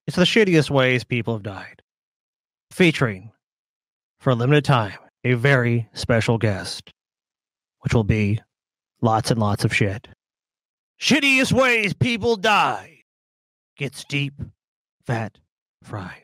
It's the shittiest ways people have died. Featuring, for a limited time, a very special guest, which will be lots and lots of shit. Shittiest ways people die. Gets deep, fat, fried.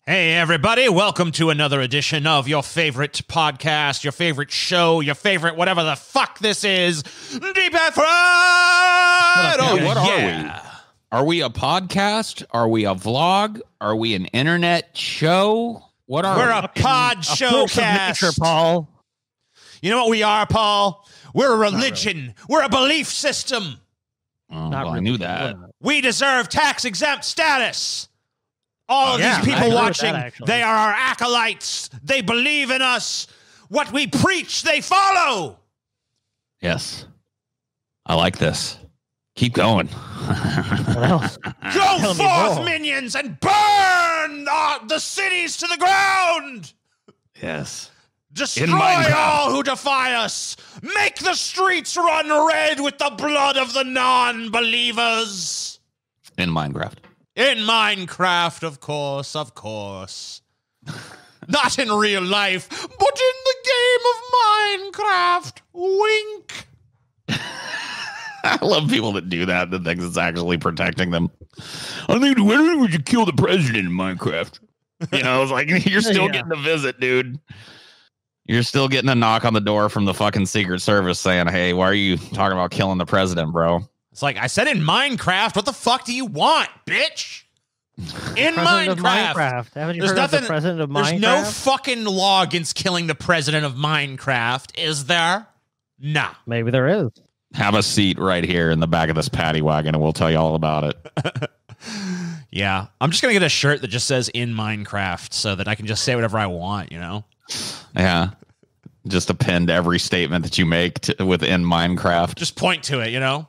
Hey, everybody. Welcome to another edition of your favorite podcast, your favorite show, your favorite whatever the fuck this is, DFF. Oh, what are we? Are we a podcast? Are we a vlog? Are we an internet show? What are We're we? a pod showcast. Paul. You know what we are, Paul? We're a religion. We're a belief system. Oh, well, I knew that. We deserve tax-exempt status. All of these I people agree with watching, that, actually. they are our acolytes. They believe in us. What we preach, they follow. Yes. I like this. Keep going. Go forth, minions, and burn the cities to the ground. Yes. Destroy all who defy us. Make the streets run red with the blood of the non-believers. In Minecraft. In Minecraft, of course, of course. Not in real life, but in the game of Minecraft. Wink. I love people that do that think it's actually protecting them. I mean, when would you kill the president in Minecraft? You know, it's like, you're still getting a visit, dude. You're still getting a knock on the door from the fucking Secret Service saying, hey, why are you talking about killing the president, bro? It's like, I said in Minecraft, what the fuck do you want, bitch? In Minecraft. Haven't you heard of the president of Minecraft? There's no fucking law against killing the president of Minecraft, is there? Nah. Maybe there is. Have a seat right here in the back of this paddy wagon, and we'll tell you all about it. Yeah. I'm just going to get a shirt that just says in Minecraft so that I can just say whatever I want, you know? Yeah. Just append every statement that you make within Minecraft. Just point to it, you know?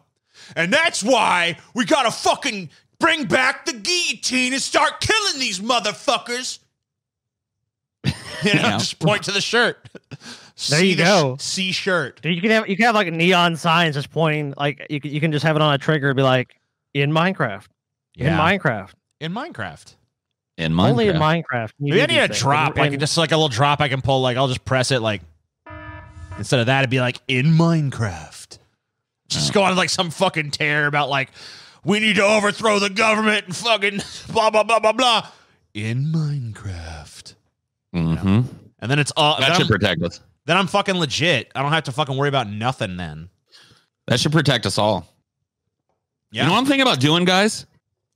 And that's why we gotta fucking bring back the guillotine and start killing these motherfuckers. You know, just point to the shirt. There you go. C shirt. You can have like neon signs just pointing, like you can just have it on a trigger and be like, in Minecraft. Yeah. In Minecraft. In Minecraft. In Minecraft. Only in Minecraft. Maybe I need a drop, like just like a little drop I can pull, like I'll just press it, like instead of that it'd be like in Minecraft. Just go on like some fucking tear about like we need to overthrow the government and fucking blah blah blah blah blah in Minecraft. Mm-hmm. And then it's all that should protect us. Then I'm fucking legit. I don't have to fucking worry about nothing then. That should protect us all. Yeah. You know what I'm thinking about doing, guys?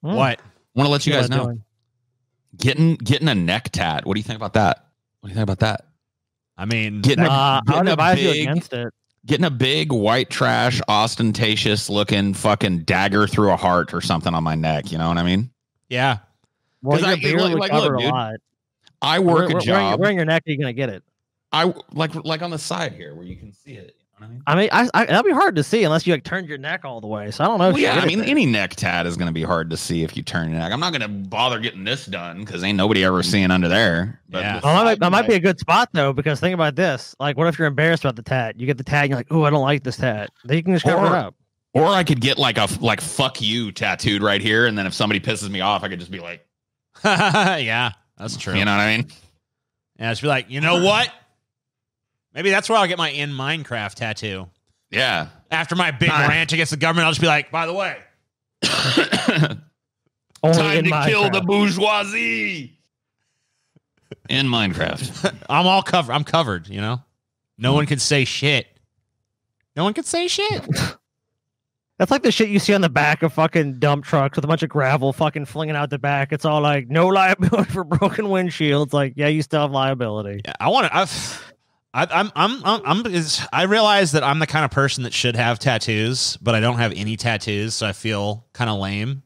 What? I want to let you guys know. Getting a neck tat. What do you think about that? What do you think about that? I mean, I would advise you against it. Getting a big white trash, ostentatious looking fucking dagger through a heart or something on my neck. You know what I mean? Yeah. Well, your beard would cover a lot. I work a job. Where in your neck are you gonna get it? I like on the side here where you can see it. You know what I mean? That'd be hard to see unless you like turned your neck all the way. So I don't know. Well, yeah, I mean, any neck tat is going to be hard to see if you turn your neck. I'm not going to bother getting this done because ain't nobody ever seeing under there. But yeah. Well, that might be a good spot though, because think about this: like, what if you're embarrassed about the tat? You get the tat, and you're like, "Ooh, I don't like this tat." Then you can just cover it up. Or I could get like fuck you tattooed right here, and then if somebody pisses me off, I could just be like, yeah, that's true. You know what I mean? Yeah, just be like, you know what? Maybe that's where I'll get my in Minecraft tattoo. Yeah. After my big rant against the government, I'll just be like, by the way, time to kill the bourgeoisie in Minecraft. I'm all covered. I'm covered, you know? No one can say shit. No one can say shit. That's like the shit you see on the back of fucking dump trucks with a bunch of gravel fucking flinging out the back. It's all like, no liability for broken windshields. Like, yeah, you still have liability. Yeah, I realize that I'm the kind of person that should have tattoos, but I don't have any tattoos, so I feel kind of lame.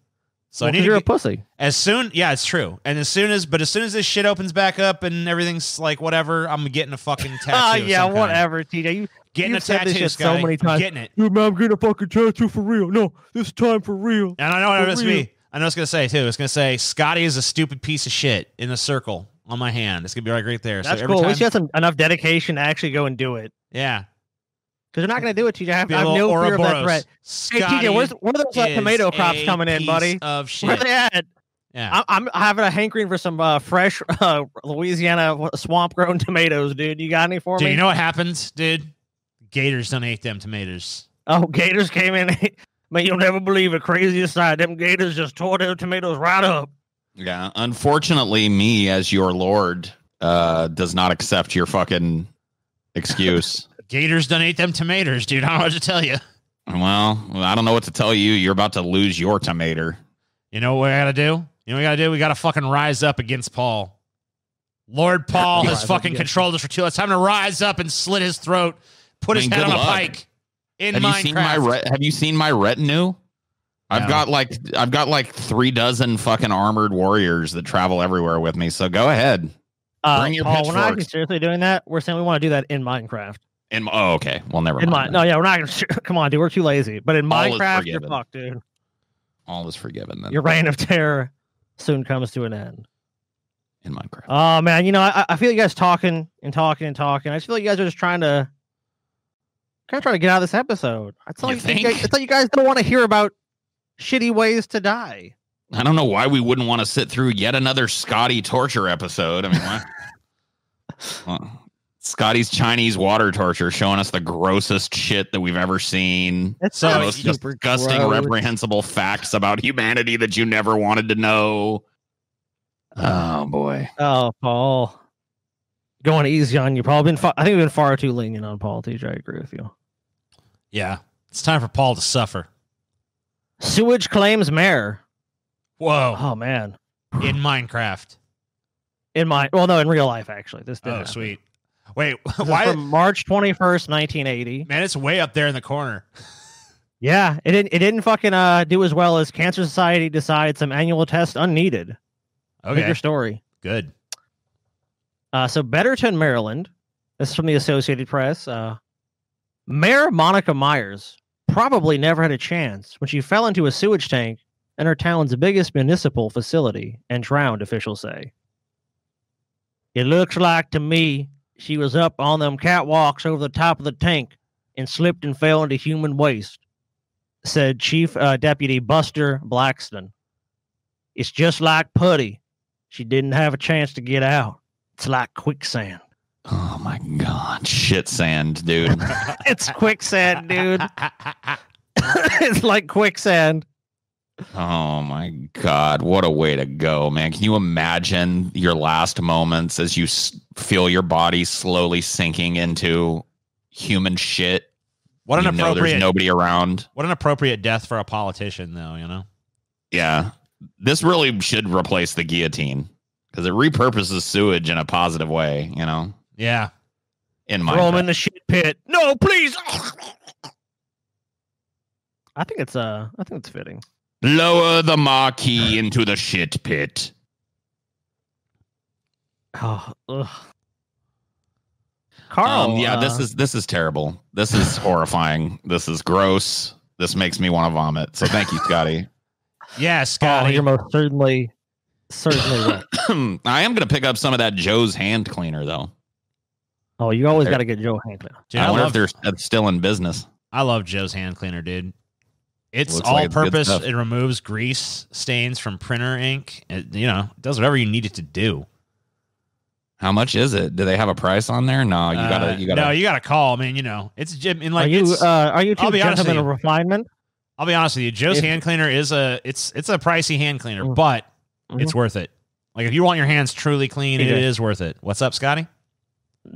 So I need you're a pussy. Yeah, it's true. And as soon as this shit opens back up and everything's like whatever, I'm getting a fucking tattoo. Yeah, whatever, TJ. Getting a tattoo, so many times. Getting it. Dude, man, I'm getting a fucking tattoo for real. No, this time for real. And I know what it's be. I know it's gonna say too. It's gonna say Scotty is a stupid piece of shit in a circle on my hand. It's gonna be right there. That's so every cool. time, At least you have enough dedication to actually go and do it. Yeah. Because you're not going to do it, TJ. I have no fear of that threat. Scotty, hey, TJ, where's one of those tomato crops coming in, buddy? Of shit. Where they at? Yeah. I'm having a hankering for some fresh Louisiana swamp-grown tomatoes, dude. You got any for me? Do you know what happens, dude? Gators don't eat them tomatoes. Oh, gators came in. Man, you'll never believe it. Craziest side. Them gators just tore their tomatoes right up. Yeah. Unfortunately, me as your lord does not accept your fucking excuse. Gators don't eat them tomatoes, dude. I don't know what to tell you. Well, I don't know what to tell you. You're about to lose your tomato. You know what we gotta do? You know what we gotta do? We gotta fucking rise up against Paul. Lord Paul has fucking controlled us for too long. It's time to rise up and slit his throat, put his head on a pike in Minecraft. Have you seen my retinue? I've got like 36 fucking armored warriors that travel everywhere with me. So go ahead. Bring your Paul, pitchforks. we're not seriously doing that. We're saying we want to do that in Minecraft. Okay. Well, never mind. No, yeah, we're not going to. Come on, dude. We're too lazy. But in Minecraft, you're fucked, dude. All is forgiven then. Your reign of terror soon comes to an end. In Minecraft. Oh, man. You know, I feel you guys talking and talking and talking. I just feel like you guys are just trying to get out of this episode. It's like you guys don't want to hear about shitty ways to die. I don't know why we wouldn't want to sit through yet another Scotty torture episode. I mean, why? Well, Scotty's Chinese water torture showing us the grossest shit that we've ever seen. It's the most disgusting, reprehensible facts about humanity that you never wanted to know. Oh, boy. Oh, Paul. Going easy on you. Paul. I think we've been far too lenient on Paul, TJ. I agree with you. Yeah. It's time for Paul to suffer. Sewage claims mayor. Whoa. Oh, man. In Minecraft. In real life, actually. This did happen. Sweet. Wait, why? From March 21st, 1980. Man, it's way up there in the corner. Yeah, it didn't fucking do as well as Cancer Society decided some annual test unneeded. Okay. Bigger story. Good. So Betterton, Maryland. This is from the Associated Press. Mayor Monica Myers probably never had a chance when she fell into a sewage tank in her town's biggest municipal facility and drowned, officials say. It looks like to me she was up on them catwalks over the top of the tank and slipped and fell into human waste, said Chief Deputy Buster Blackston. It's just like putty. She didn't have a chance to get out. It's like quicksand. Oh, my God. Shit sand, dude. It's quicksand, dude. It's like quicksand. Oh, my God. What a way to go, man. Can you imagine your last moments as you feel your body slowly sinking into human shit? What an appropriate, there's nobody around. What an appropriate death for a politician, though, you know? Yeah. This really should replace the guillotine because it repurposes sewage in a positive way, you know? Yeah. Throw him in the shit pit. No, please. I think it's fitting. Lower the marquee into the shit pit. Oh, ugh. Carl. Yeah, this is terrible. This is horrifying. This is gross. This makes me want to vomit. So thank you, Scotty. Yeah, Scotty. You're most certainly right. I am going to pick up some of that Joe's hand cleaner, though. Oh, you always got to get Joe hand cleaner. Dude, I wonder if they're still in business. I love Joe's hand cleaner, dude. It's Looks like it's good all-purpose. stuff. It removes grease stains from printer ink. It, it does whatever you need it to do. How much is it? Do they have a price on there? No, you gotta. No, you gotta call. I mean, it's Jim. And like, are you two I'll be honest gentlemen with of you. refinement? I'll be honest with you. Joe's hand cleaner is it's a pricey hand cleaner, but it's worth it. Like if you want your hands truly clean, it is worth it. What's up, Scotty?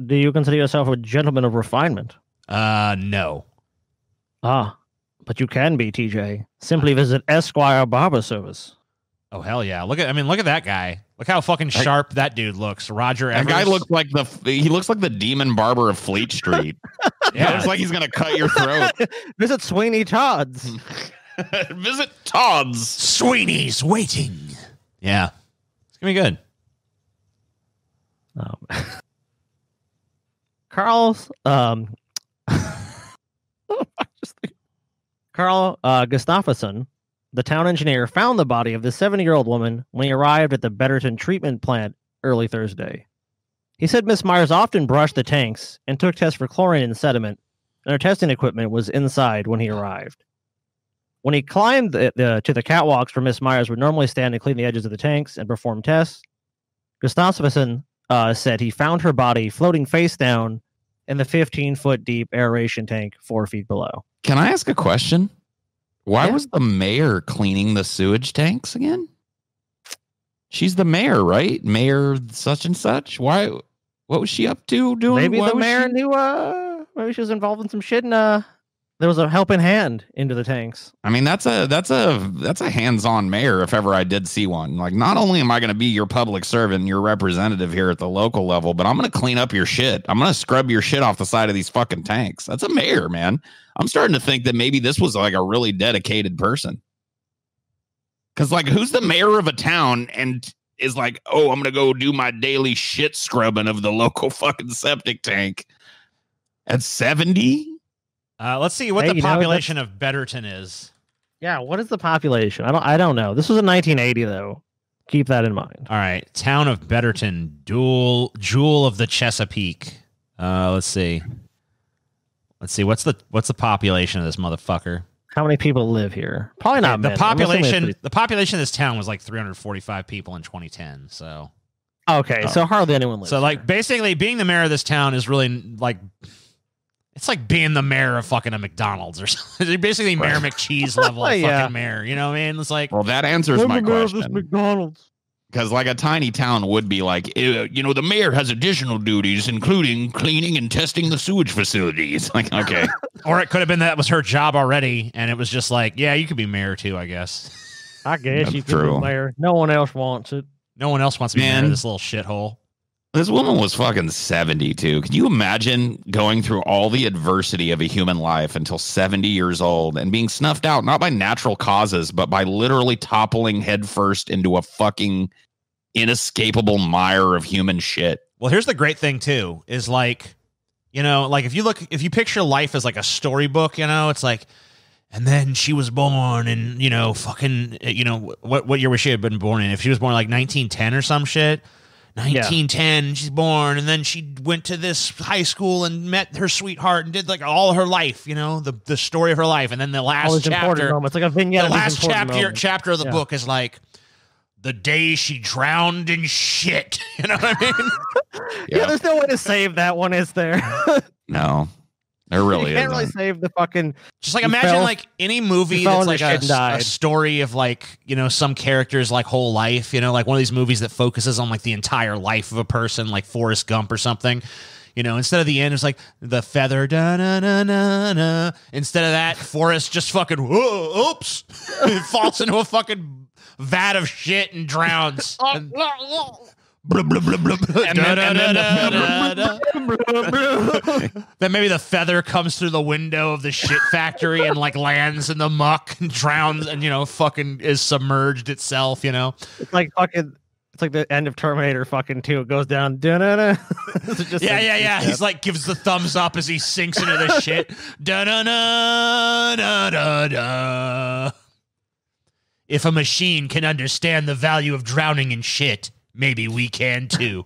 Do you consider yourself a gentleman of refinement? No. But you can be, TJ. Simply visit Esquire Barber Service. Oh hell yeah! Look at that guy. Look how fucking sharp that dude looks. Roger Evers. That guy looks like the demon barber of Fleet Street. Yeah, it's like he's gonna cut your throat. Visit Sweeney Todd's. Visit Todd's. Sweeney's waiting. Yeah, it's gonna be good. Carl Gustafsson, the town engineer, found the body of the 70-year-old woman when he arrived at the Betterton treatment plant early Thursday. He said Miss Myers often brushed the tanks and took tests for chlorine and sediment, and her testing equipment was inside when he arrived. When he climbed to the catwalks where Miss Myers would normally stand and clean the edges of the tanks and perform tests, Gustafsson said he found her body floating face down in the 15-foot deep aeration tank 4 feet below. Can I ask a question? Why was the mayor cleaning the sewage tanks again? She's the mayor, right? Mayor such and such. Why? What was she up to doing? Maybe the mayor knew. Maybe she was involved in some shit, and there was a helping hand into the tanks. I mean, that's a hands-on mayor if ever I did see one. Like, not only am I going to be your public servant, your representative here at the local level, but I'm going to clean up your shit. I'm going to scrub your shit off the side of these fucking tanks. That's a mayor, man. I'm starting to think that maybe this was like a really dedicated person. Because, like, who's the mayor of a town and is like, oh, I'm going to go do my daily shit scrubbing of the local fucking septic tank at 70? Let's see what the population of Betterton is. Yeah, what is the population? I don't know. This was in 1980, though. Keep that in mind. All right, town of Betterton, jewel of the Chesapeake. Let's see. What's the population of this motherfucker? How many people live here? Probably not many. The population of this town was like 345 people in 2010. So okay, so hardly anyone lives. So like here. basically being the mayor of this town is really like. It's like being the mayor of fucking a McDonald's or something. Basically, Mayor McCheese level fucking mayor. You know what I mean? It's like, well, that answers my question. McDonald's. Because like a tiny town would be like, the mayor has additional duties, including cleaning and testing the sewage facilities. Like, okay. Or it could have been that was her job already, and it was just like, yeah, you could be mayor too, I guess. I guess you could be mayor. No one else wants it. No one else wants to be mayor of this little shithole. This woman was fucking 72. Can you imagine going through all the adversity of a human life until 70 years old and being snuffed out, not by natural causes, but by literally toppling headfirst into a fucking inescapable mire of human shit? Well, here's the great thing too, is like, like if you picture life as like a storybook, it's like, and then she was born and, what year was she had been born in? If she was born like 1910 or some shit, 1910, she's born, and then she went to this high school and met her sweetheart and did like all her life, the story of her life. And then the last chapter, it's like a vignette. The last chapter of the book is like the day she drowned in shit. You know what I mean? Yeah, there's no way to save that one, is there? No. There really is. You can't really save the fucking. Just like imagine like any movie that's like a story of like, some character's like whole life, like one of these movies that focuses on like the entire life of a person, like Forrest Gump or something. Instead of the end, it's like the feather, da-na-na-na-na. Instead of that, Forrest just fucking, whoa, oops, falls into a fucking vat of shit and drowns. And, then maybe the feather comes through the window of the shit factory and like lands in the muck and drowns and fucking is submerged itself. It's like fucking. It's like the end of Terminator fucking 2. It goes down. Yeah. He's like gives the thumbs up as he sinks into the shit. Da-da-da-da-da-da. If a machine can understand the value of drowning in shit, maybe we can too.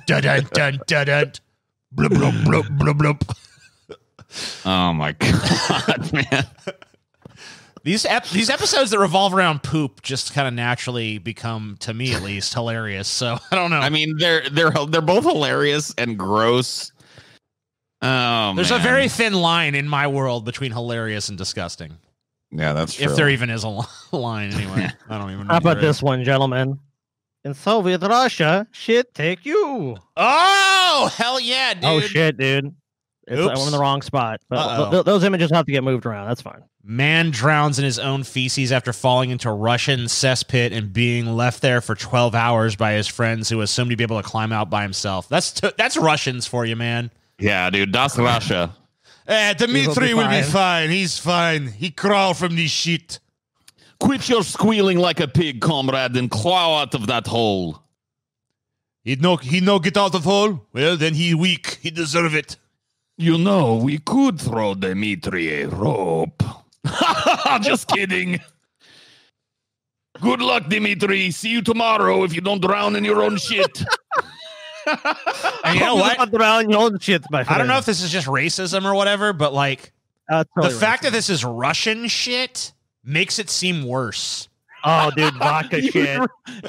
Dun-dun-dun-dun-dun. Blub, blub, blub, blub, blub. Oh my God, man. These episodes that revolve around poop just kind of naturally become, to me at least, hilarious. So I don't know. I mean, they're both hilarious and gross. Oh, there's a very thin line in my world between hilarious and disgusting. Yeah, that's true. If there even is a line, anyway. I don't even know. How about this one, gentlemen? In Soviet Russia, shit take you. Oh, hell yeah, dude. Oh, shit, dude. I'm in the wrong spot. But those images have to get moved around. That's fine. Man drowns in his own feces after falling into a Russian cesspit and being left there for 12 hours by his friends who assumed he'd be able to climb out by himself. That's Russians for you, man. Yeah, dude. That's Russia. Dmitry will be fine. He's fine. He crawled from this shit. Quit your squealing like a pig, comrade, and claw out of that hole. He no get out of hole? Well, then he weak. He deserve it. You know, we could throw Dmitry a rope. Just kidding. Good luck, Dmitry. See you tomorrow if you don't drown in your own shit. And you know what? Drown your own shit, my friend. I don't know if this is just racism or whatever, but like totally the fact that this is Russian shit makes it seem worse. Oh, dude, vodka shit.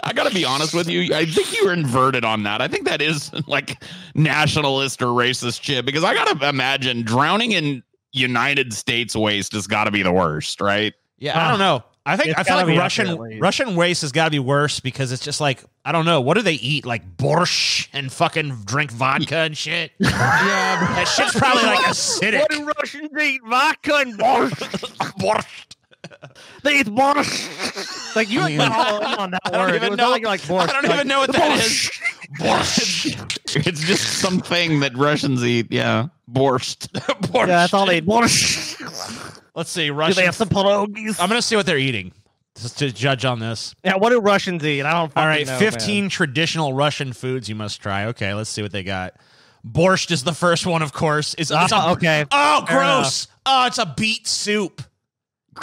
I gotta be honest with you. I think you were inverted on that. I think that is like nationalist or racist shit, because I gotta imagine drowning in United States waste has got to be the worst, right? Yeah, I don't know. I feel like Russian waste has got to be worse because it's just like, I don't know, what do they eat? Like borscht and fucking drink vodka and shit. Yeah, that shit's probably like acidic. What do Russians eat? Vodka and borscht. Borscht. They eat borscht. Like you went all in on that word. It was not like borscht. I don't even know what that is. Borscht. It's just something that Russians eat. Yeah, borscht. Borscht. Yeah, that's all they eat. Borscht. Let's see. Russians. Do they have some pierogies? I'm gonna see what they're eating just to judge on this. Yeah, what do Russians eat? I don't. All right, know, 15 traditional Russian foods you must try. Okay, let's see what they got. Borscht is the first one, of course. Okay. Oh, gross. Oh, it's a beet soup.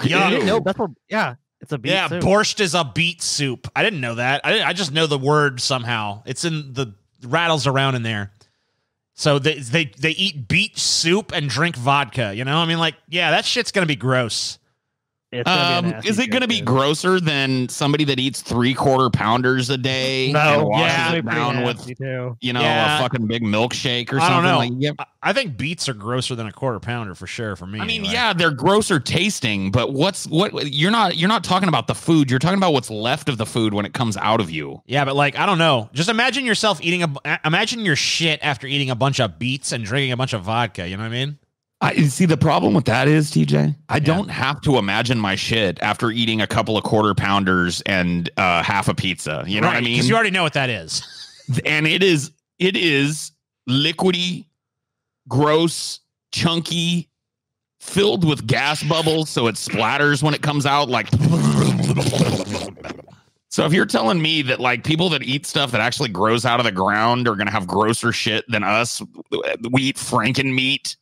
Yeah, no, that's what. Yeah, it's a beet soup. Yeah, borscht is a beet soup. I didn't know that. I just know the word somehow. It's in the rattles around in there. So they eat beet soup and drink vodka. You know, I mean, like, yeah, that shit's gonna be gross. Is it going to be grosser than somebody that eats 3/4 pounders a day? No, and washes it down with a fucking big milkshake or something. I don't know. Like, yep. I think beets are grosser than a 1/4 pounder for sure. For me, I mean, anyway. yeah, they're grosser tasting, but what you're not talking about the food. You're talking about what's left of the food when it comes out of you. Yeah, but like, I don't know. Just imagine yourself imagine your shit after eating a bunch of beets and drinking a bunch of vodka. You know what I mean? I see the problem with that is, TJ, I don't have to imagine my shit after eating a couple of 1/4 pounders and half a pizza. You know what I mean? Because you already know what that is. And it is liquidy, gross, chunky, filled with gas bubbles, so it splatters when it comes out like. So if you're telling me that like people that eat stuff that actually grows out of the ground are going to have grosser shit than us, we eat Franken meat.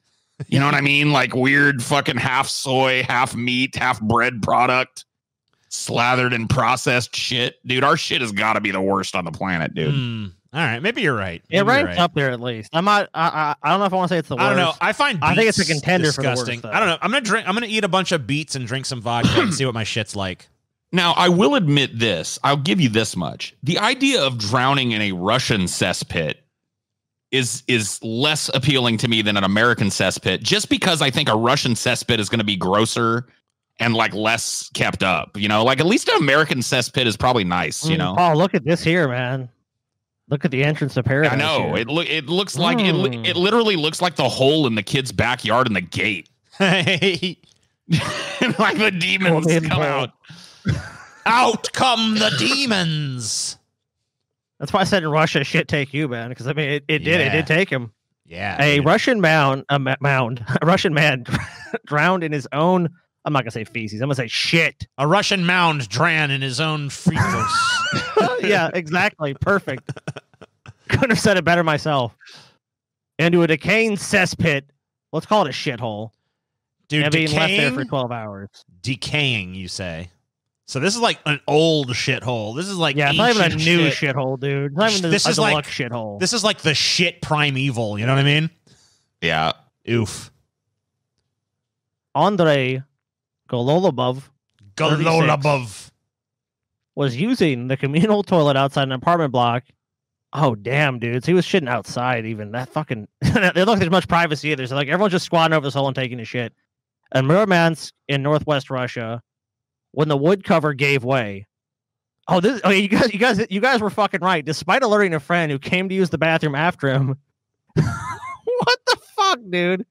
You know what I mean? Like weird fucking half soy, half meat, half bread product slathered in processed shit. Dude, our shit has got to be the worst on the planet, dude. All right. Maybe you're right. It ranks up there at least. I'm not. I don't know if I want to say it's the worst. I don't know. I think it's a contender disgusting. for the worst. I don't know. I'm gonna eat a bunch of beets and drink some vodka and see what my shit's like. Now, I will admit this. I'll give you this much. The idea of drowning in a Russian cesspit is less appealing to me than an American cesspit, just because I think a Russian cesspit is going to be grosser and like less kept up. You know, like at least an American cesspit is probably nice. You know. Oh, look at this here, man. Look at the entrance to paradise. I know it looks like it literally looks like the hole in the kid's backyard in the gate. Hey, like the demons come out. Out come the demons. That's why I said in Russia, shit take you, man. Because I mean, it did take him. Yeah, a Russian a Russian man drowned in his own. I'm not gonna say feces. I'm gonna say shit. A Russian mound drowned in his own feces. Yeah, exactly. Perfect. Couldn't have said it better myself. Into a decaying cesspit. Let's call it a shithole. Dude, being left there for 12 hours. Decaying, you say? So this is like an old shithole. This is like it's not even a new shithole, dude. It's not even this is like shithole. This is like the shit primeval. You know what I mean? Yeah. Oof. Andrei Gololobov Gololabov was using the communal toilet outside an apartment block. Oh, damn, dudes. He was shitting outside even. That fucking... They look like there's much privacy either. So, like, everyone's just squatting over this hole and taking a shit. And Murmansk in northwest Russia, when the wood cover gave way... Oh, you guys were fucking right. Despite alerting a friend who came to use the bathroom after him... What the fuck, dude?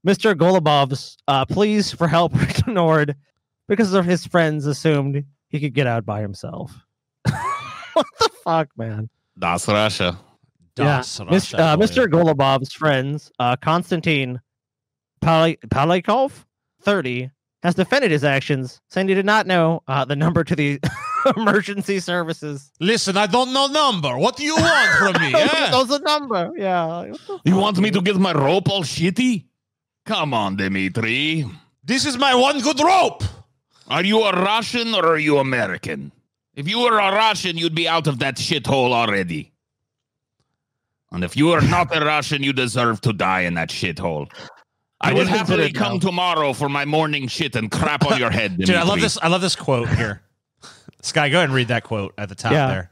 Mr. Golubov's pleas for help were ignored because of his friends assumed he could get out by himself. What the fuck, man? Das Russia. Mr. Golubov's friends, Konstantin Palikov, 30, has defended his actions, saying he did not know the number to the emergency services. Listen, I don't know number. What do you want from me? There's a number. Yeah. You want me to get my rope all shitty? Come on, Dmitri. This is my one good rope. Are you a Russian or are you American? If you were a Russian, you'd be out of that shithole already. And if you are not a Russian, you deserve to die in that shithole. I will happily come tomorrow for my morning shit and crap on your head, Dmitri. Dude, I love this quote here. Sky, go ahead and read that quote at the top there.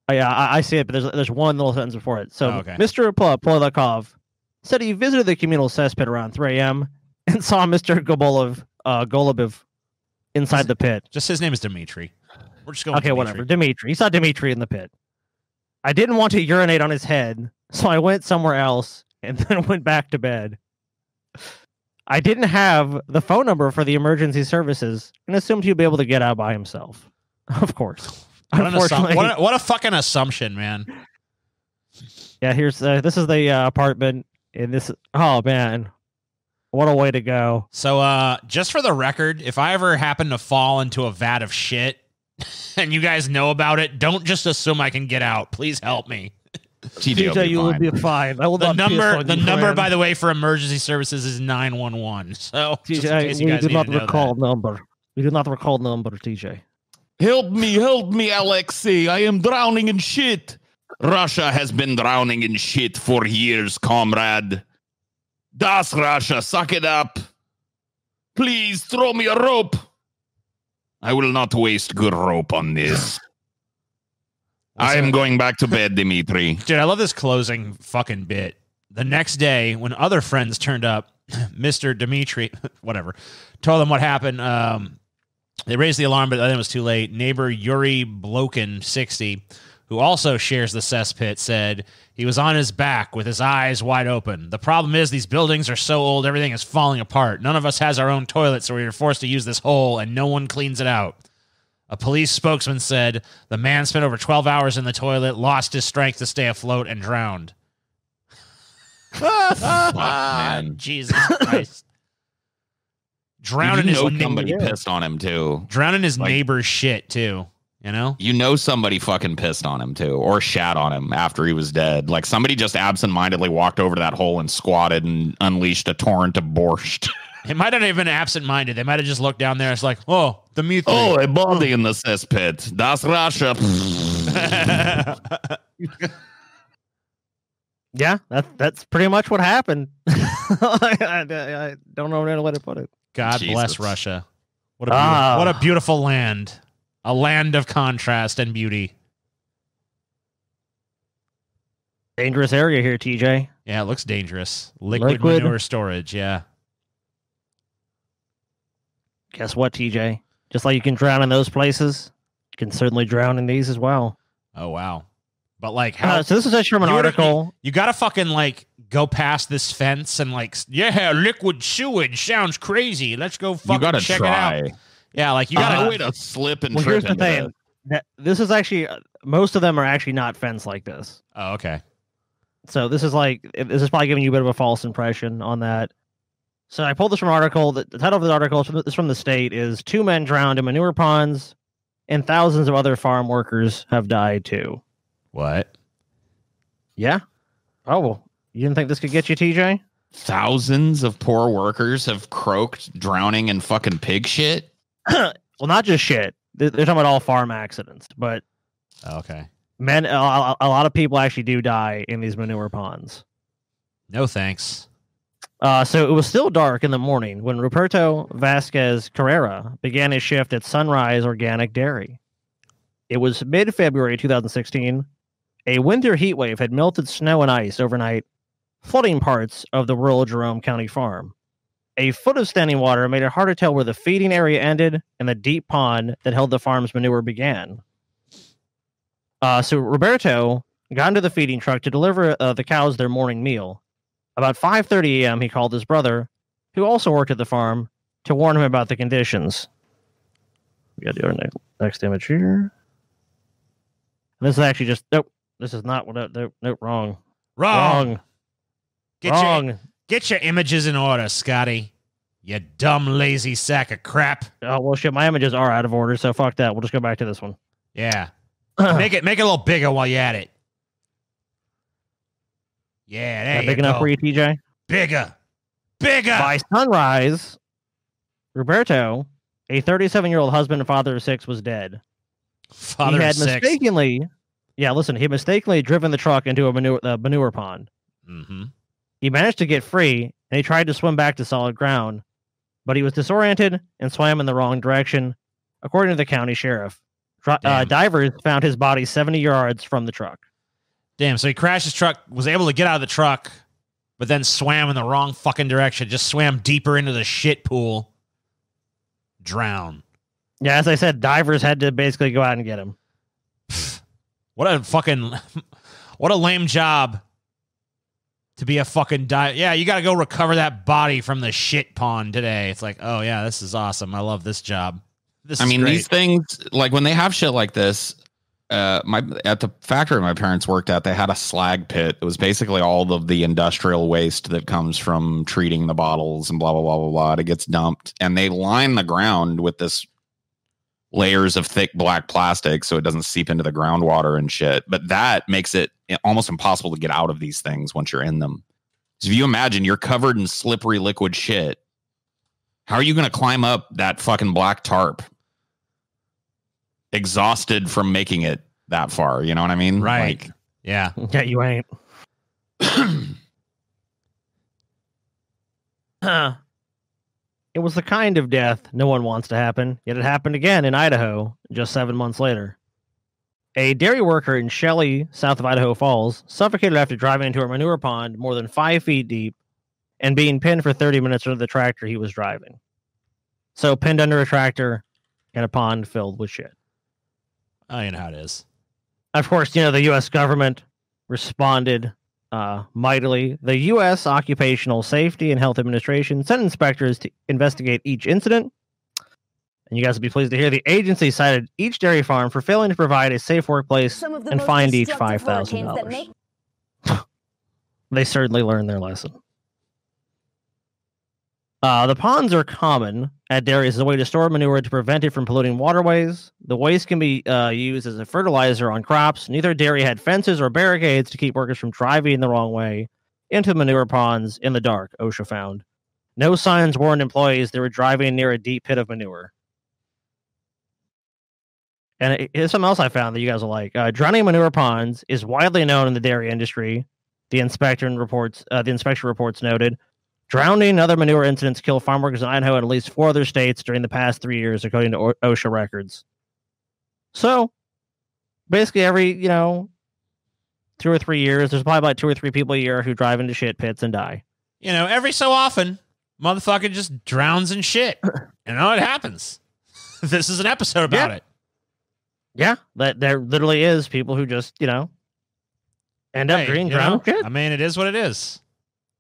Oh, yeah, I see it, but there's one little sentence before it. So, Mr. Polyakov said he visited the communal cesspit around 3 a.m. and saw Mr. Golubov inside the pit. Just his name is Dmitri. We're just going okay, whatever. Dmitri. He saw Dmitri in the pit. I didn't want to urinate on his head, so I went somewhere else and then went back to bed. I didn't have the phone number for the emergency services and assumed he'd be able to get out by himself. Of course. What a fucking assumption, man. Yeah, here's this is the apartment, and this. Oh man, what a way to go! So, just for the record, if I ever happen to fall into a vat of shit, and you guys know about it, don't just assume I can get out. Please help me. TJ, you will be fine. I will the not number, the number, by the way, for emergency services is 911. So, TJ, we do not recall number. We do not recall number, TJ. Help me, Alexei. I am drowning in shit. Russia has been drowning in shit for years, comrade. Das Russia, suck it up. Please throw me a rope. I will not waste good rope on this. I am going back to bed, Dmitri. Dude, I love this closing fucking bit. The next day, when other friends turned up, Mr. Dmitri, whatever, told them what happened. They raised the alarm, but then it was too late. Neighbor Yuri Blokin, 60, who also shares the cesspit, said he was on his back with his eyes wide open. The problem is these buildings are so old, everything is falling apart. None of us has our own toilet, so we are forced to use this hole, and no one cleans it out. A police spokesman said the man spent over 12 hours in the toilet, lost his strength to stay afloat, and drowned. Man. Jesus Christ. Drowning somebody pissed on him too. Drowning his neighbor's shit too. You know? You know somebody fucking pissed on him too, or shat on him after he was dead. Like somebody just absentmindedly walked over to that hole and squatted and unleashed a torrent of borscht. It might not have been absent-minded. They might have just looked down there. It's like, oh, Dmitri. Oh, a body in the cesspit. Das Russia. Yeah, that's pretty much what happened. I don't know where to put it. God bless Russia. What a beautiful land. A land of contrast and beauty. Dangerous area here, TJ. Yeah, it looks dangerous. Liquid manure storage, yeah. Guess what, TJ? Just like you can drown in those places, you can certainly drown in these as well. Oh, wow. But like how so this is actually from an article. You gotta fucking like go past this fence and like, yeah, liquid sewage sounds crazy. Let's go fucking check it out. Yeah, like you gotta way to slip and trip. Here's the thing. This is actually most of them are actually not fence like this. Oh, okay. So this is probably giving you a bit of a false impression on that. So I pulled this from an article. The title of the article is from the state is 2 men drowned in manure ponds and thousands of other farm workers have died too. What? Yeah. Oh, well, you didn't think this could get you, TJ? Thousands of poor workers have croaked drowning in fucking pig shit? Well, not just shit. They're talking about all farm accidents, but okay. Men, a lot of people actually do die in these manure ponds. No thanks. So it was still dark in the morning when Ruperto Vasquez Carrera began his shift at Sunrise Organic Dairy. It was mid-February 2016. A winter heat wave had melted snow and ice overnight, flooding parts of the rural Jerome County farm. A foot of standing water made it hard to tell where the feeding area ended and the deep pond that held the farm's manure began. So Roberto got into the feeding truck to deliver the cows their morning meal. About 5:30 a.m., he called his brother, who also worked at the farm, to warn him about the conditions. We got to do our next image here. And this is actually just nope. This is not what. Nope, wrong. Get your images in order, Scotty. You dumb, lazy sack of crap. Oh well, shit. My images are out of order, so fuck that. We'll just go back to this one. Yeah, make it a little bigger while you're at it. Yeah, there you big go. enough for you, TJ? Bigger. By sunrise, Roberto, a 37-year-old husband and father of 6, was dead. He had mistakenly driven the truck into a manure pond. Mm-hmm. He managed to get free, and he tried to swim back to solid ground, but he was disoriented and swam in the wrong direction, according to the county sheriff. Divers found his body 70 yards from the truck. Damn, so he crashed his truck, was able to get out of the truck, but then swam in the wrong fucking direction, just swam deeper into the shit pool. Drown. Yeah, as I said, divers had to basically go out and get him. What a lame job to be a fucking diver. Yeah, you got to go recover that body from the shit pond today. It's like, oh yeah, this is awesome. I love this job. I mean, these things, like when they have shit like this, at the factory my parents worked at, they had a slag pit. It was basically all of the industrial waste that comes from treating the bottles and blah, blah, blah, blah, blah. It gets dumped, and they line the ground with this layers of thick black plastic so it doesn't seep into the groundwater and shit. But that makes it almost impossible to get out of these things once you're in them. So if you imagine you're covered in slippery liquid shit, how are you going to climb up that fucking black tarp exhausted from making it that far? You know what I mean? Right. Like, yeah. Yeah, you ain't. It was the kind of death no one wants to happen, yet it happened again in Idaho just 7 months later. A dairy worker in Shelley, south of Idaho Falls, suffocated after driving into a manure pond more than 5 feet deep and being pinned for 30 minutes under the tractor he was driving. So pinned under a tractor in a pond filled with shit. Oh, you know how it is. Of course, the U.S. government responded mightily. The U.S. Occupational Safety and Health Administration sent inspectors to investigate each incident. And you guys will be pleased to hear the agency cited each dairy farm for failing to provide a safe workplace and fined each $5,000. They certainly learned their lesson. The ponds are common at dairies as a way to store manure to prevent it from polluting waterways. The waste can be used as a fertilizer on crops. Neither dairy had fences or barricades to keep workers from driving the wrong way into manure ponds in the dark, OSHA found. No signs warned employees they were driving near a deep pit of manure. And here's something else I found that you guys will like. Drowning manure ponds is widely known in the dairy industry. The inspection reports noted. Drowning and other manure incidents kill farm workers in Idaho and at least 4 other states during the past 3 years, according to OSHA records. So, basically every, 2 or 3 years, there's probably about 2 or 3 people a year who drive into shit pits and die. Every so often, motherfucker just drowns in shit. It happens. This is an episode about it. Yeah, there literally is people who just, end up drowning shit. I mean, it is what it is.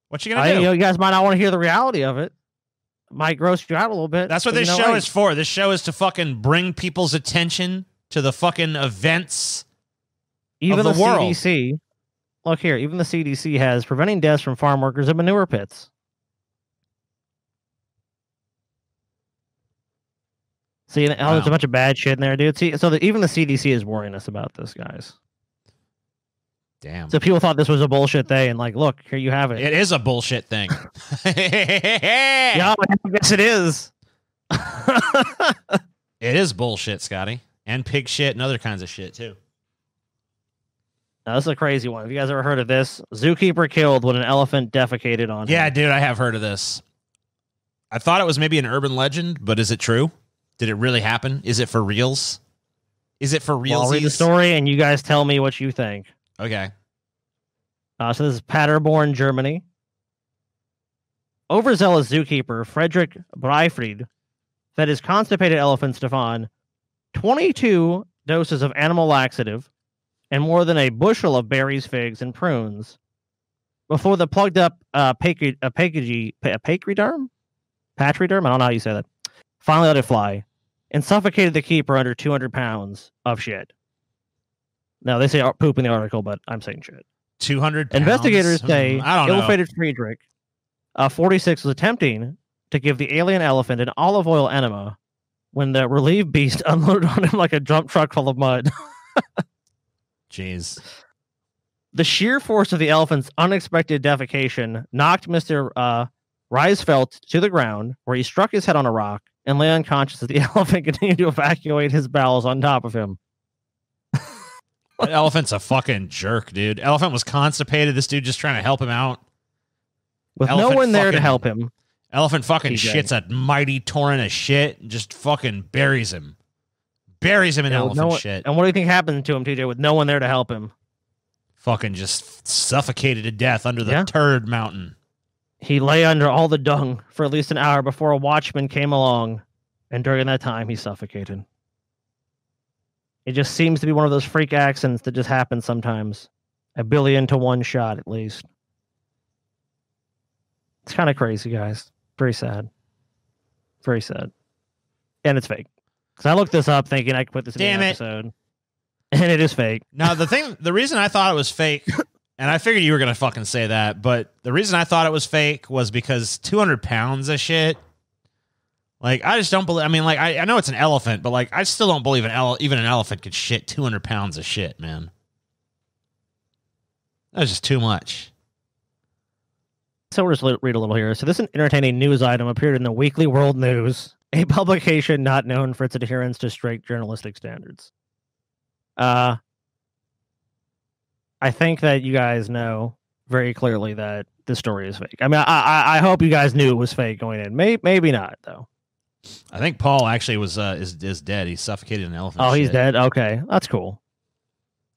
What you gonna do? You guys might not want to hear the reality of it. Might gross you out a little bit. That's what this show is for. This show is to fucking bring people's attention to the fucking events of the world. CDC. Look here, even the CDC has preventing deaths from farm workers in manure pits. See, there's a bunch of bad shit in there, dude. See, so even the CDC is warning us about this, guys. Damn. So people thought this was a bullshit thing, and look, here you have it. It is a bullshit thing. Yeah, I guess it is. It is bullshit, Scotty. And pig shit and other kinds of shit, too. Now, this is a crazy one. Have you guys ever heard of this? Zookeeper killed when an elephant defecated on him. Yeah, dude, I have heard of this. I thought it was maybe an urban legend, but is it true? Did it really happen? Is it for reals? Is it for reals? Well, I'll read the story, and you guys tell me what you think. Okay. So this is Paderborn, Germany. Overzealous zookeeper Frederick Breifried fed his constipated elephant Stefan 22 doses of animal laxative and more than a bushel of berries, figs, and prunes before the plugged up pachyderm? I don't know how you say that. Finally let it fly and suffocated the keeper under 200 pounds of shit. Now, they say poop in the article, but I'm saying shit. 200 pounds? Investigators say I don't know. ill-fated Friedrich, 46, was attempting to give the alien elephant an olive oil enema when the relieved beast unloaded on him like a dump truck full of mud. Jeez. The sheer force of the elephant's unexpected defecation knocked Mr. Reisfeld to the ground, where he struck his head on a rock and lay unconscious as the elephant continued to evacuate his bowels on top of him. That elephant's a fucking jerk, dude. Elephant was constipated. This dude just trying to help him out. With no one there to help him. Elephant fucking TJ. shits a mighty torrent of shit and just fucking buries him. Buries him in elephant shit. And what do you think happened to him, TJ, with no one there to help him? Fucking just suffocated to death under the turd mountain. He lay under all the dung for at least an hour before a watchman came along, and during that time, he suffocated. It just seems to be one of those freak accidents that just happens sometimes. 1 billion to 1 shot, at least. It's kind of crazy, guys. Very sad. Very sad. And it's fake. Because I looked this up thinking I could put this in the episode. And it is fake. Now, the reason I thought it was fake, and I figured you were going to fucking say that, but the reason I thought it was fake was because 200 pounds of shit. Like, I just don't believe, I mean, like, I know it's an elephant, but, like, I still don't believe even an elephant could shit 200 pounds of shit, man. That was just too much. So we'll just read a little here. So this entertaining news item appeared in the Weekly World News, a publication not known for its adherence to strict journalistic standards. I think that you guys know very clearly that this story is fake. I mean, I hope you guys knew it was fake going in. Maybe not, though. I think Paul actually is dead. He suffocated an elephant. Oh, he's dead? Okay, that's cool.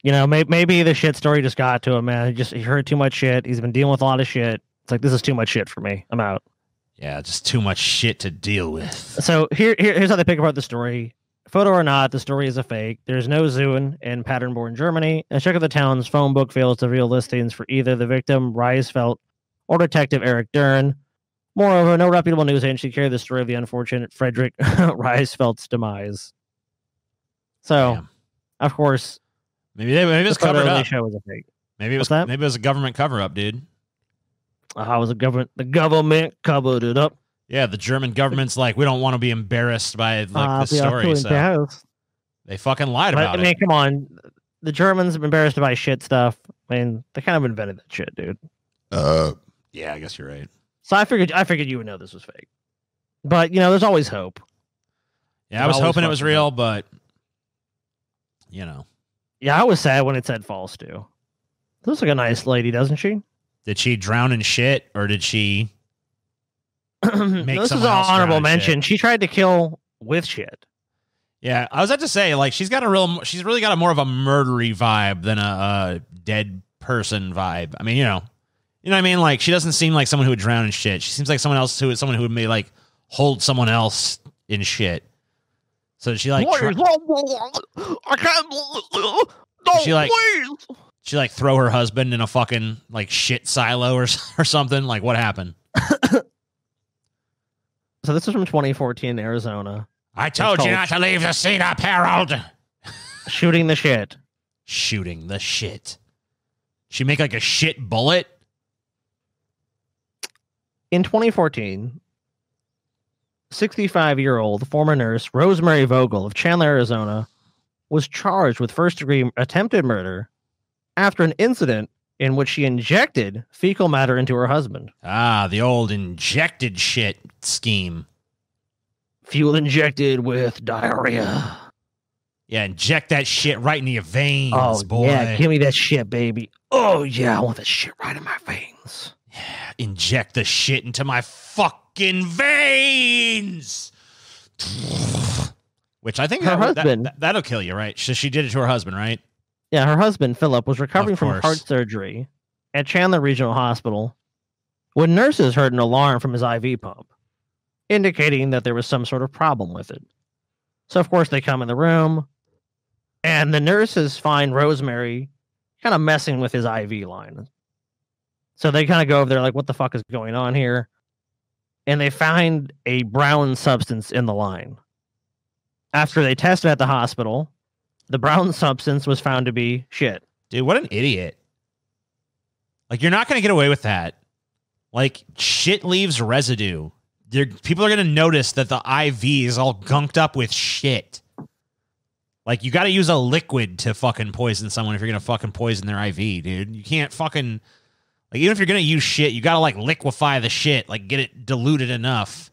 You know, maybe the shit story just got to him, man. He heard too much shit. He's been dealing with a lot of shit. It's like, this is too much shit for me. I'm out. Yeah, just too much shit to deal with. So here's how they pick apart the story. Photo or not, the story is a fake. There's no zoo in Paderborn, Germany. A check of the town's phone book fails to reveal listings for either the victim, Reisfeld, or Detective Eric Dern. Moreover, no reputable news agency carried the story of the unfortunate Frederick Reisfeld's demise. So, Damn. Of course, maybe it was covered up. Show was a fake. Maybe it was a government cover up, dude. The government covered it up. Yeah, the German government's like, we don't want to be embarrassed by like this story, so they fucking lied about it. I mean, come on, the Germans are embarrassed by shit stuff. I mean, they kind of invented that shit, dude. Yeah, I guess you're right. So I figured you would know this was fake, but you know, there's always hope. Yeah, I was hoping it was real, but you know. Yeah, I was sad when it said false too. Looks like a nice lady, doesn't she? Did she drown in shit, or did she make this is someone an else honorable drown in mention. shit? She tried to kill with shit. Yeah, I was about to say, like, she's really got a more of a murdery vibe than a dead person vibe. I mean, you know what I mean? Like, she doesn't seem like someone who would drown in shit. She seems like someone who would maybe like hold someone else in shit. So she like, I can't. She like throw her husband in a fucking like shit silo or something. Like, what happened? So this is from 2014 in Arizona. I told you not to leave the seat up, Harold. Shooting the shit. Shooting the shit. She make like a shit bullet. In 2014, 65-year-old former nurse Rosemary Vogel of Chandler, Arizona, was charged with first-degree attempted murder after an incident in which she injected fecal matter into her husband. Ah, the old injected shit scheme. Fuel injected with diarrhea. Yeah, inject that shit right into your veins, Oh, boy. yeah, give me that shit, baby. Oh, yeah, I want that shit right in my veins. Yeah, inject the shit into my fucking veins. Which I think her husband that'll kill you, right? She did it to her husband, right? Yeah, her husband, Philip, was recovering from heart surgery at Chandler Regional Hospital when nurses heard an alarm from his IV pump, indicating that there was some sort of problem with it. So, of course, they come in the room, and the nurses find Rosemary kind of messing with his IV line. So they kind of go over there like, what the fuck is going on here? And they find a brown substance in the line. After they tested at the hospital, the brown substance was found to be shit. Dude, what an idiot. Like, you're not going to get away with that. Like, shit leaves residue. People are going to notice that the IV is all gunked up with shit. Like, you got to use a liquid to fucking poison someone if you're going to fucking poison their IV, dude. You can't fucking... Like, even if you're going to use shit, you got to, like, liquefy the shit. Like, get it diluted enough.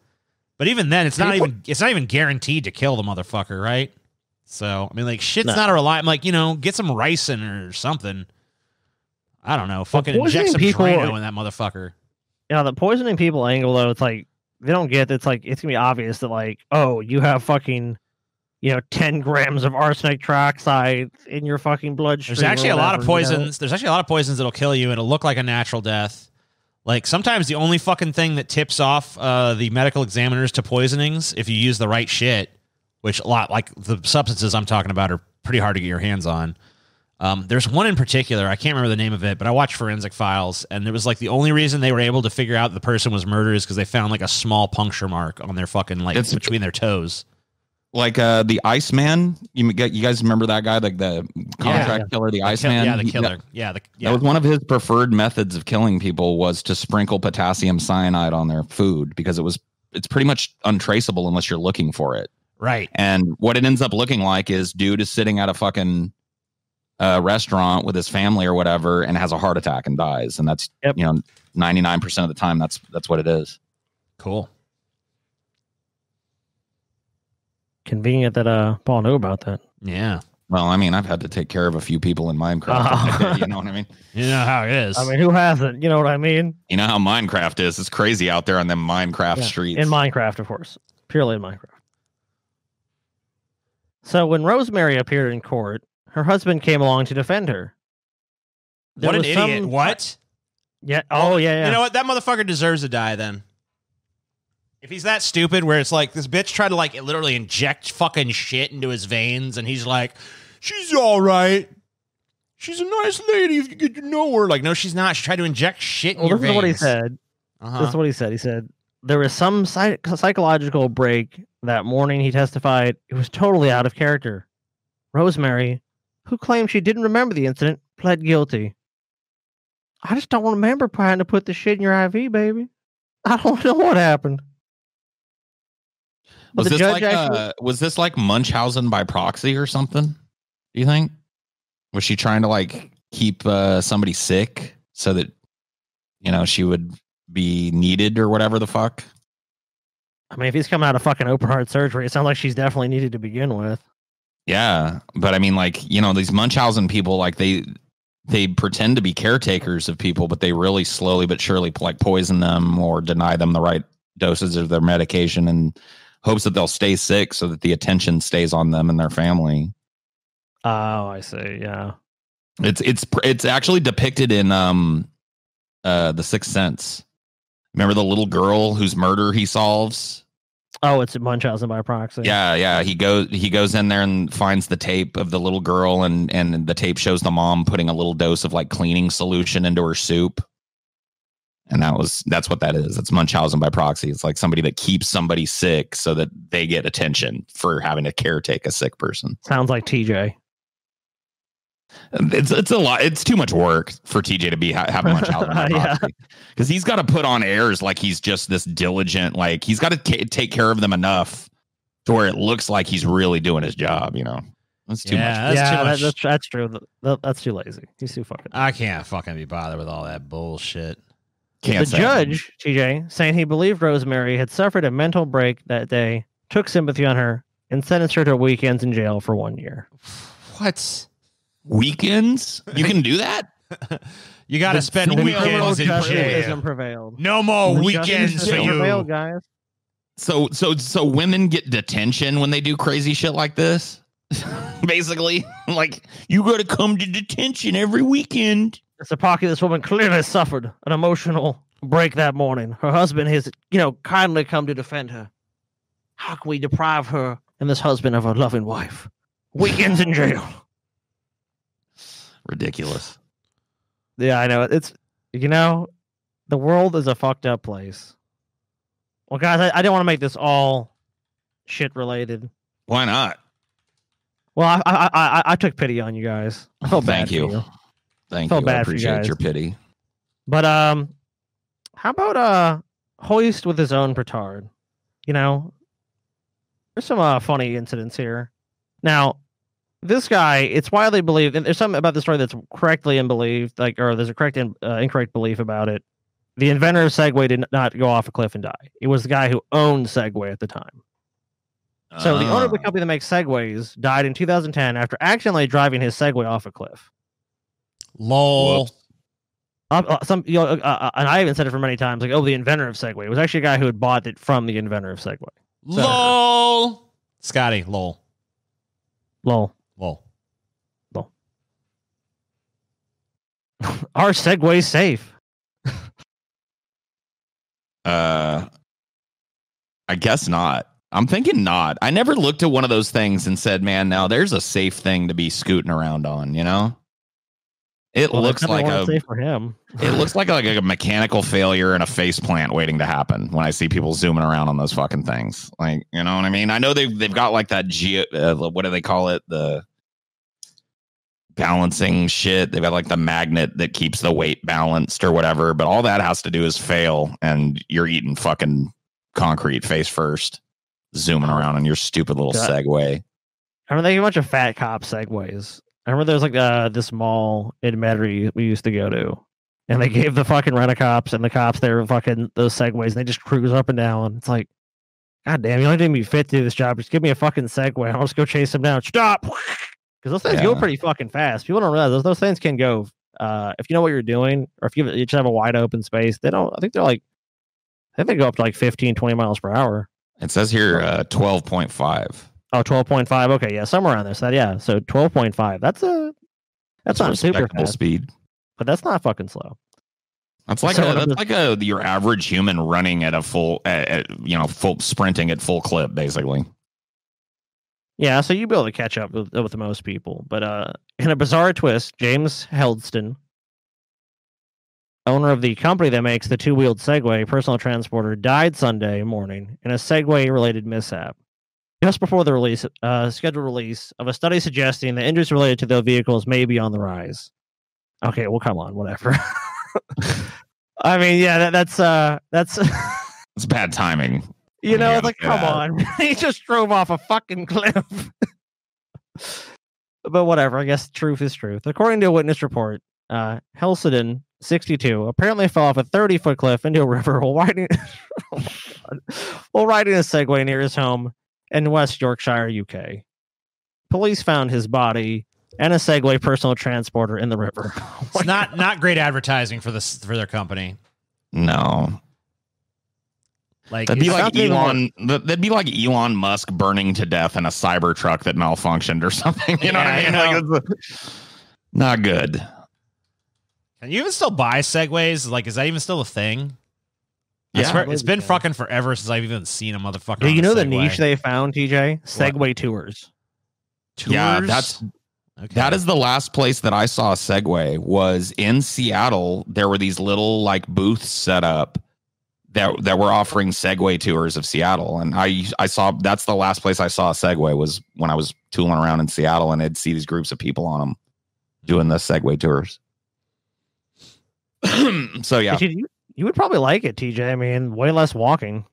But even then, it's not even guaranteed to kill the motherfucker, right? So, I mean, like, shit's not a reliable... Like, you know, get some ricin or something. I don't know. Fucking inject some Drano in that motherfucker. Yeah, the poisoning people angle, though, it's like, they don't get... It's like, it's going to be obvious that, like, oh, you have fucking... 10 grams of arsenic trioxide in your fucking bloodstream. There's actually a lot of poisons. There's actually a lot of poisons that'll kill you. It'll look like a natural death. Like, sometimes the only fucking thing that tips off the medical examiners to poisonings, if you use the right shit, which a lot, like the substances I'm talking about are pretty hard to get your hands on. There's one in particular, I can't remember the name of it, but I watched Forensic Files, and it was like the only reason they were able to figure out the person was murdered is because they found like a small puncture mark on their fucking, like, between their toes. Like the Iceman, you guys remember that guy, like the contract killer, the Iceman? Yeah, the killer. That was one of his preferred methods of killing people, was to sprinkle potassium cyanide on their food, because it's pretty much untraceable unless you're looking for it. Right. And what it ends up looking like is dude is sitting at a fucking restaurant with his family or whatever and has a heart attack and dies. And that's 99% of the time that's what it is. Cool. Convenient that Paul knew about that. Yeah. Well, I mean, I've had to take care of a few people in Minecraft. You know what I mean? You know how it is. I mean, who hasn't? You know what I mean? You know how Minecraft is. It's crazy out there on them Minecraft streets. In Minecraft, of course. Purely in Minecraft. So when Rosemary appeared in court, her husband came along to defend her. What an idiot. What? Yeah. Oh, yeah. You know what? That motherfucker deserves to die then. If he's that stupid where it's like this bitch tried to like literally inject fucking shit into his veins and he's like, she's all right. She's a nice lady if you get to know her. Like, no, she's not. She tried to inject shit in your veins. This is what he said. This is what he said. He said, there was some psychological break that morning. He testified it was totally out of character. Rosemary, who claimed she didn't remember the incident, pled guilty. I just don't remember trying to put the shit in your IV, baby. I don't know what happened. Was this like Munchausen by proxy or something? Do you think? Was she trying to like keep somebody sick so that she would be needed or whatever the fuck? I mean, if he's coming out of fucking open heart surgery, it sounds like she's definitely needed to begin with. Yeah, but I mean, like, these Munchausen people, like they pretend to be caretakers of people, but they really slowly but surely like poison them or deny them the right doses of their medication in hopes that they'll stay sick so that the attention stays on them and their family. Oh, I see. Yeah. It's actually depicted in The Sixth Sense. Remember the little girl whose murder he solves? Oh, it's Munchausen by proxy. Yeah. He goes in there and finds the tape of the little girl, and the tape shows the mom putting a little dose of like cleaning solution into her soup. And that's what that is. It's Munchausen by proxy. It's like somebody that keeps somebody sick so that they get attention for having to caretake a sick person. Sounds like TJ. It's a lot. It's too much work for TJ to be having Munchausen by proxy, because he's got to put on airs like he's just this diligent. Like he's got to take care of them enough to where it looks like he's really doing his job. That's too much. That's true. That's too lazy. He's too fucking. I can't fucking be bothered with all that bullshit. The judge, TJ, saying he believed Rosemary had suffered a mental break that day, took sympathy on her, and sentenced her to weekends in jail for 1 year. What? Weekends? You can do that? You got to spend weekends in jail. Prevailed. No more weekends for you. Prevailed, guys. So women get detention when they do crazy shit like this? Basically, like, you got to come to detention every weekend. It's a pocket. This woman clearly suffered an emotional break that morning. Her husband has, kindly come to defend her. How can we deprive her and this husband of a loving wife? Weekends in jail. Ridiculous. Yeah, I know. It's, the world is a fucked up place. Well, guys, I didn't want to make this all shit related. Why not? Well, I took pity on you guys. I felt bad for you. Thank you. I appreciate your pity. But how about Hoist with his own petard? There's some funny incidents here. Now, this guy, it's widely believed, and there's something about the story that's correctly believed, or there's a correct and incorrect belief about it. The inventor of Segway did not go off a cliff and die. It was the guy who owned Segway at the time. So the owner of the company that makes Segways died in 2010 after accidentally driving his Segway off a cliff. Lol. And I even said it for many times, like, the inventor of Segway. It was actually a guy who had bought it from the inventor of Segway. So, lol. Scotty, lol. Lol. Lol. Lol. Are Segways safe? I guess not. I'm thinking not. I never looked at one of those things and said, man, now there's a safe thing to be scooting around on, It looks like safe for him. It looks like a mechanical failure and a face plant waiting to happen when I see people zooming around on those fucking things. Like, you know what I mean? I know they've got like that what do they call it? The balancing shit. They've got like the magnet that keeps the weight balanced or whatever, but all that has to do is fail and you're eating fucking concrete face first, zooming around on your stupid little Segway. I remember they had a bunch of fat cop Segways. I remember there was like this mall in Metairie we used to go to, and they gave the fucking rent-a-cops and the cops there fucking those Segways, and they just cruise up and down. It's like, God damn, you only didn't be fit to do this job. Just give me a fucking Segway. I'll just go chase them down. Stop! Because those things go pretty fucking fast. People don't realize those things can go, if you know what you're doing, or if you just have a wide open space, they don't, I think they go up to like 15, 20 miles per hour. It says here 12.5. Oh, 12.5. Okay, yeah, somewhere around there. So 12.5. That's not super fast speed, but that's not fucking slow. That's like your average human running at a full sprinting at full clip, basically. Yeah, so you'd be able to catch up with most people. But in a bizarre twist, James Heldston, owner of the company that makes the two-wheeled Segway personal transporter, died Sunday morning in a Segway-related mishap. Just before the scheduled release of a study suggesting that injuries related to those vehicles may be on the rise. Okay, well, come on, whatever. I mean, yeah, that's it's bad timing. It's like, come on, he just drove off a fucking cliff. But whatever, I guess truth is truth. According to a witness report, Helsedon, 62, apparently fell off a 30-foot cliff into a river while riding a Segway near his home in West Yorkshire, UK. Police found his body and a Segway personal transporter in the river. It's not great advertising for their company. No. That'd be like Elon Musk burning to death in a Cybertruck that malfunctioned or something. You know what I mean? Not good. Can you even still buy Segways? Like, is that even still a thing? Yeah, it's been fucking forever since I've even seen a motherfucker. Do you know the niche they found, TJ? Segway tours. Yeah, that is the last place that I saw a Segway was in Seattle. There were these little like booths set up that were offering Segway tours of Seattle, and I saw that's the last place I saw a Segway was when I was tooling around in Seattle, and I'd see these groups of people on them doing the Segway tours. So yeah, you would probably like it, TJ. I mean, way less walking.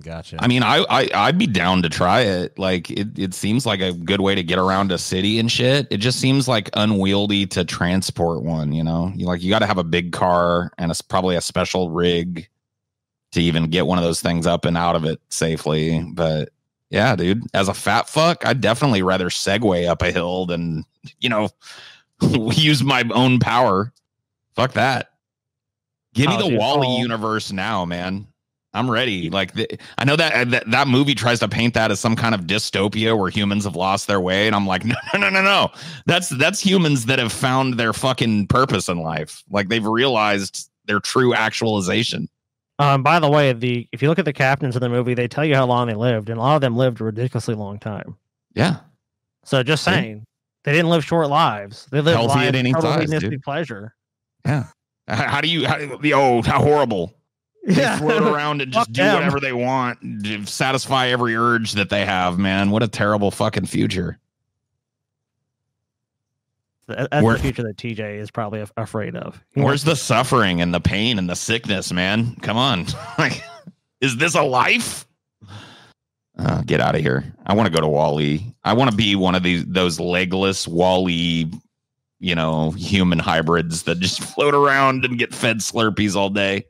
Gotcha. I mean, I'd be down to try it. Like it seems like a good way to get around a city and shit. It just seems like unwieldy to transport one. You got to have a big car and probably a special rig to even get one of those things up and out of it safely. But Yeah, dude. As a fat fuck, I'd definitely rather segue up a hill than, use my own power. Fuck that. Give me the Wall-E universe now, man. I'm ready. Like, I know that movie tries to paint that as some kind of dystopia where humans have lost their way, and I'm like, no. That's humans that have found their fucking purpose in life. Like, they've realized their true actualization. By the way, if you look at the captains of the movie, they tell you how long they lived, and a lot of them lived a ridiculously long time. Yeah. So just saying, they didn't live short lives. They lived healthy at any size, dude. Pleasure. Yeah. How horrible. They float around and just do whatever they want, to satisfy every urge that they have, man. What a terrible fucking future. That's the future that TJ is probably afraid of. Where's the suffering and the pain and the sickness, man? Come on. Like, is this a life? Get out of here. I want to go to Wall-E. I want to be one of those legless Wall-E, human hybrids that just float around and get fed Slurpees all day.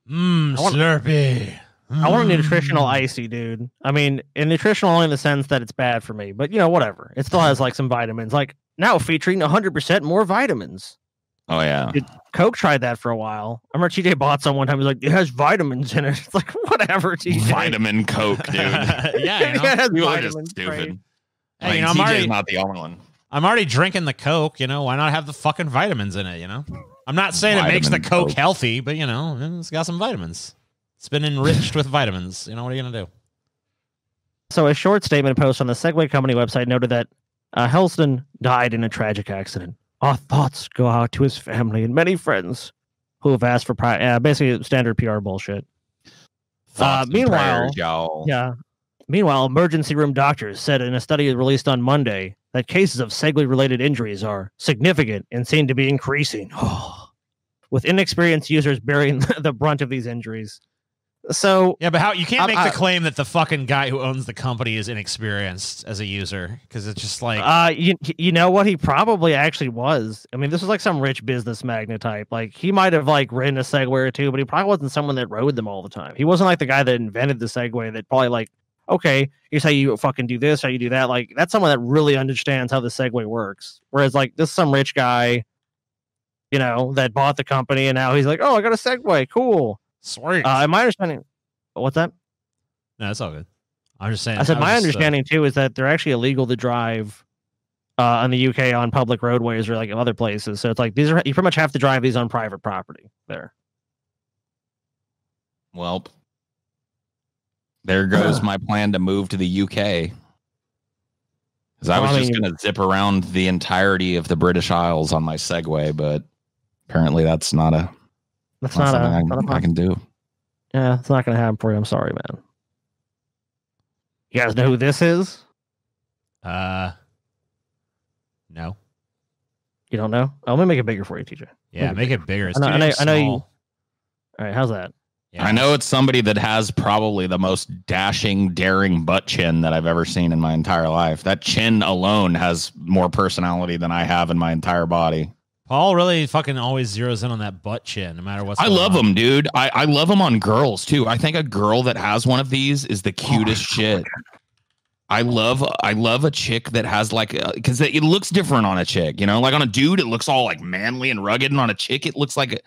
Slurpee. I want a nutritional icy, dude. I mean, nutritional only in the sense that it's bad for me, but whatever. It still has like some vitamins. Like now featuring 100% more vitamins. Oh yeah. Dude, Coke tried that for a while. I remember TJ bought some one time. He was like, it has vitamins in it. It's like, whatever, TJ. Vitamin Coke, dude. Yeah, it has people are just stupid. Hey, TJ's not the only one. I'm already drinking the Coke, why not have the fucking vitamins in it, I'm not saying it makes the Coke healthy, but it's got some vitamins. It's been enriched with vitamins. What are you going to do? So a short statement post on the Segway Company website noted that Helston died in a tragic accident. Our thoughts go out to his family and many friends who have asked for basically standard PR bullshit. Meanwhile, Meanwhile, emergency room doctors said in a study released on Monday that cases of Segway-related injuries are significant and seem to be increasing, with inexperienced users bearing the brunt of these injuries. So yeah, but how you can't make the claim that the fucking guy who owns the company is inexperienced as a user, because it's just like you know what, he probably actually was. I mean, this was like some rich business magnate type. Like he might have like ridden a Segway or two, but he probably wasn't someone that rode them all the time. He wasn't like the guy that invented the Segway that probably like, okay, here's how you fucking do this, how you do that. Like that's someone that really understands how the Segway works. Whereas like this is some rich guy, that bought the company and now he's like, oh, I got a Segway, cool. Sweet. My understanding, what's that? No, it's all good. I'm just saying. I said my understanding too is that they're actually illegal to drive in the UK on public roadways or like other places. So it's like you pretty much have to drive these on private property there. Well, there goes my plan to move to the UK. Because I was just going to zip around the entirety of the British Isles on my Segway, but apparently that's not something I can do. Yeah, it's not going to happen for you. I'm sorry, man. You guys know who this is? No. You don't know? Oh, let me make it bigger for you, TJ. Yeah, make it bigger. It's I know you. All right, how's that? Yeah. I know it's somebody that has probably the most dashing, daring butt chin that I've ever seen in my entire life. That chin alone has more personality than I have in my entire body. Paul really fucking always zeroes in on that butt chin, no matter what's I love them, dude. I love them on girls, too. I think a girl that has one of these is the cutest shit. I love a chick that has like, because it looks different on a chick, like on a dude, it looks all like manly and rugged, and on a chick, it looks like a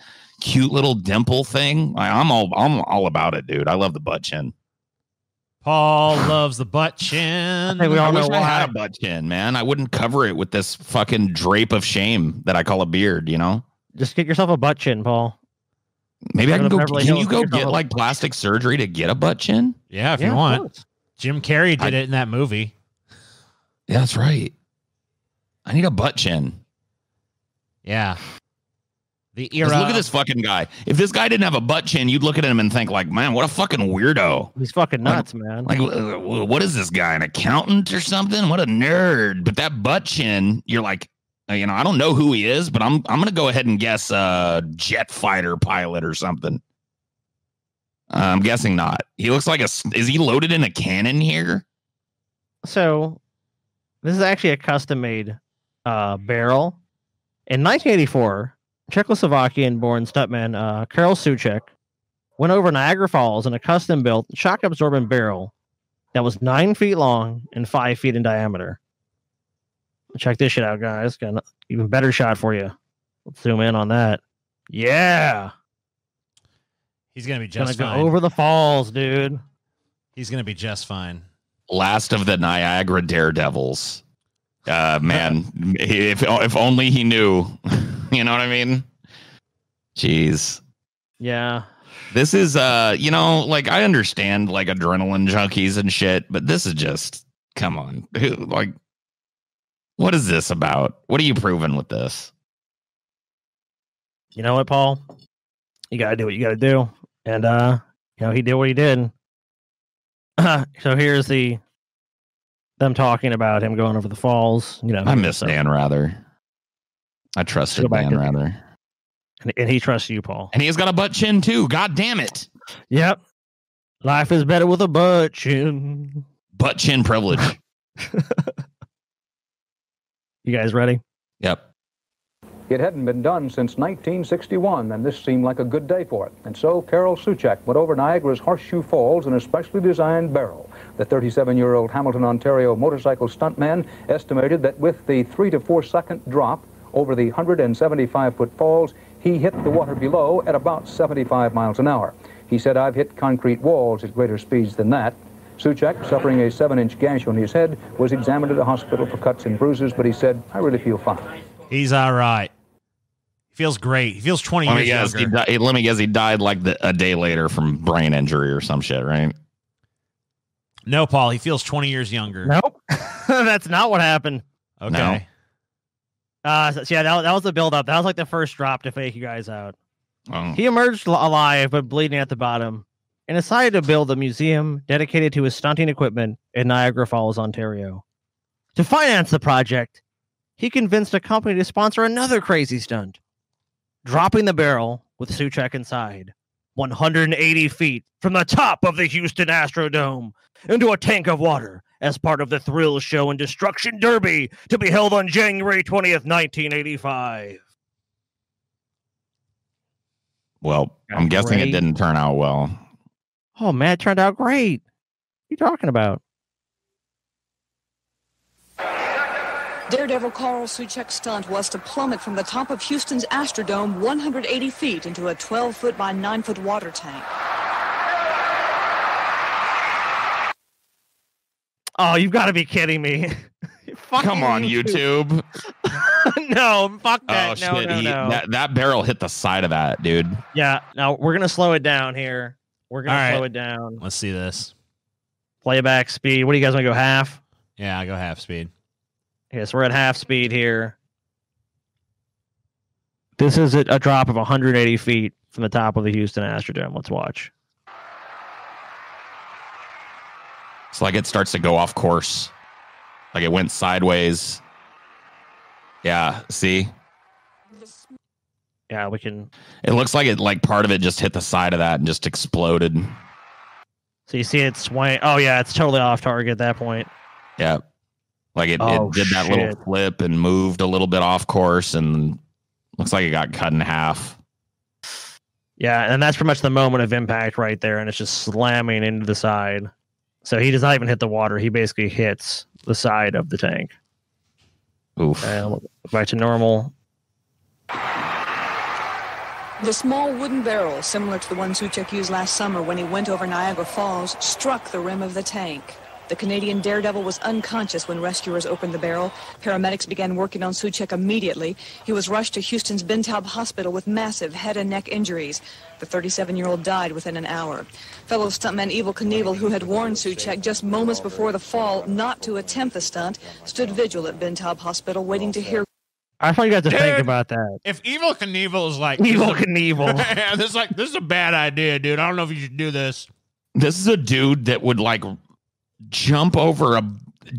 cute little dimple thing. I'm all about it, dude. I love the butt chin. Paul loves the butt chin. I wish I had a butt chin, man. I wouldn't cover it with this fucking drape of shame that I call a beard, Just get yourself a butt chin, Paul. Maybe I can go. Can you go get like plastic surgery to get a butt chin? Yeah, if you want. Jim Carrey did it in that movie. Yeah, that's right. I need a butt chin. Yeah. The era. Look at this fucking guy. If this guy didn't have a butt chin, you'd look at him and think like, man, what a fucking weirdo. He's fucking nuts, man. Like, what is this guy, an accountant or something? What a nerd. But that butt chin, you're like, I don't know who he is, but I'm going to go ahead and guess jet fighter pilot or something. I'm guessing not. He looks like is he loaded in a cannon here? So this is actually a custom-made barrel. In 1984, Czechoslovakian-born stuntman Karel Suchek went over Niagara Falls in a custom-built shock-absorbent barrel that was 9 feet long and 5 feet in diameter. Check this shit out, guys. Got an even better shot for you. Let's zoom in on that. Yeah. He's going to be just gonna fine. Go over the falls, dude. He's going to be just fine. Last of the Niagara daredevils. Man, if only he knew. You know what I mean? Jeez. Yeah. This is, like, I understand, like, adrenaline junkies and shit, but this is just, come on. Like, what is this about? What are you proving with this? You know what, Paul? You got to do what you got to do. And, he did what he did. So here's them talking about him going over the falls. I miss Dan Rather. I trusted Dan Rather. And he trusts you, Paul. And he's got a butt chin, too. God damn it. Yep. Life is better with a butt chin. Butt chin privilege. You guys ready? Yep. It hadn't been done since 1961, and this seemed like a good day for it. And so Carol Suchek went over Niagara's Horseshoe Falls in a specially designed barrel. The 37-year-old Hamilton, Ontario motorcycle stuntman estimated that with the 3 to 4 second drop over the 175-foot falls, he hit the water below at about 75 miles an hour. He said, "I've hit concrete walls at greater speeds than that." Suchek, suffering a 7-inch gash on his head, was examined at a hospital for cuts and bruises, but he said, "I really feel fine." He's all right. He feels great. He feels 20 years younger. Let me guess, he died like a day later from brain injury or some shit, right? No, Paul, he feels 20 years younger. Nope. That's not what happened. Okay. No. That was the build-up. That was like the first drop to fake you guys out. Oh. He emerged alive, but bleeding at the bottom, and decided to build a museum dedicated to his stunting equipment in Niagara Falls, Ontario. To finance the project, he convinced a company to sponsor another crazy stunt, dropping the barrel with Suchek inside 180 feet from the top of the Houston Astrodome into a tank of water as part of the Thrill Show and Destruction Derby to be held on January 20th, 1985. Well, I'm guessing it didn't turn out well. Oh, man, it turned out great. What are you talking about? Daredevil Carl Suchek's stunt was to plummet from the top of Houston's Astrodome 180 feet into a 12-foot by 9-foot water tank. Oh, you've got to be kidding me. Come on, YouTube. No, fuck that. Oh, no, shit. No. That barrel hit the side of that, dude. Yeah, now we're going to slow it down here. We're going to slow it down. Let's see this. Playback speed. What do you guys want to go, half? Yeah, I'll go half speed. Okay, so we're at half speed here. This is a drop of 180 feet from the top of the Houston Astrodome. Let's watch. It's like it starts to go off course. Like it went sideways. Yeah, see? Yeah, we can. It looks like part of it just hit the side of that and just exploded. So you see it swing. Oh, yeah, it's totally off target at that point. Yeah. Like it did that little flip and moved a little bit off course and looks like it got cut in half. Yeah, and that's pretty much the moment of impact right there, and it's just slamming into the side. So he does not even hit the water. He basically hits the side of the tank. Oof. And back to normal. The small wooden barrel, similar to the one Suchek used last summer when he went over Niagara Falls, struck the rim of the tank. The Canadian Daredevil was unconscious when rescuers opened the barrel. Paramedics began working on Suchek immediately. He was rushed to Houston's Ben Taub Hospital with massive head and neck injuries. The 37-year-old died within an hour. Fellow stuntman Evel Knievel, who had warned Suchek just moments before the fall not to attempt the stunt, stood vigil at Ben Taub Hospital waiting to hear. I thought you guys to think about that. If Evel Knievel is like... Evel Knievel. Yeah, this is a bad idea, dude. I don't know if you should do this. This is a dude that would jump over a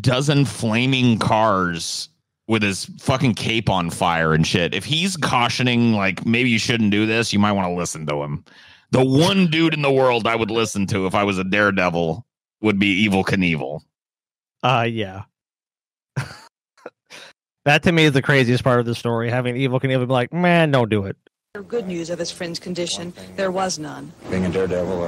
dozen flaming cars with his fucking cape on fire and shit. If he's cautioning, maybe you shouldn't do this, you might want to listen to him. The one dude in the world I would listen to if I was a Daredevil would be Evel Knievel. Yeah. That to me is the craziest part of the story. Having Evel Knievel be like, man, don't do it. Good news of his friend's condition. There was none. Being a Daredevil,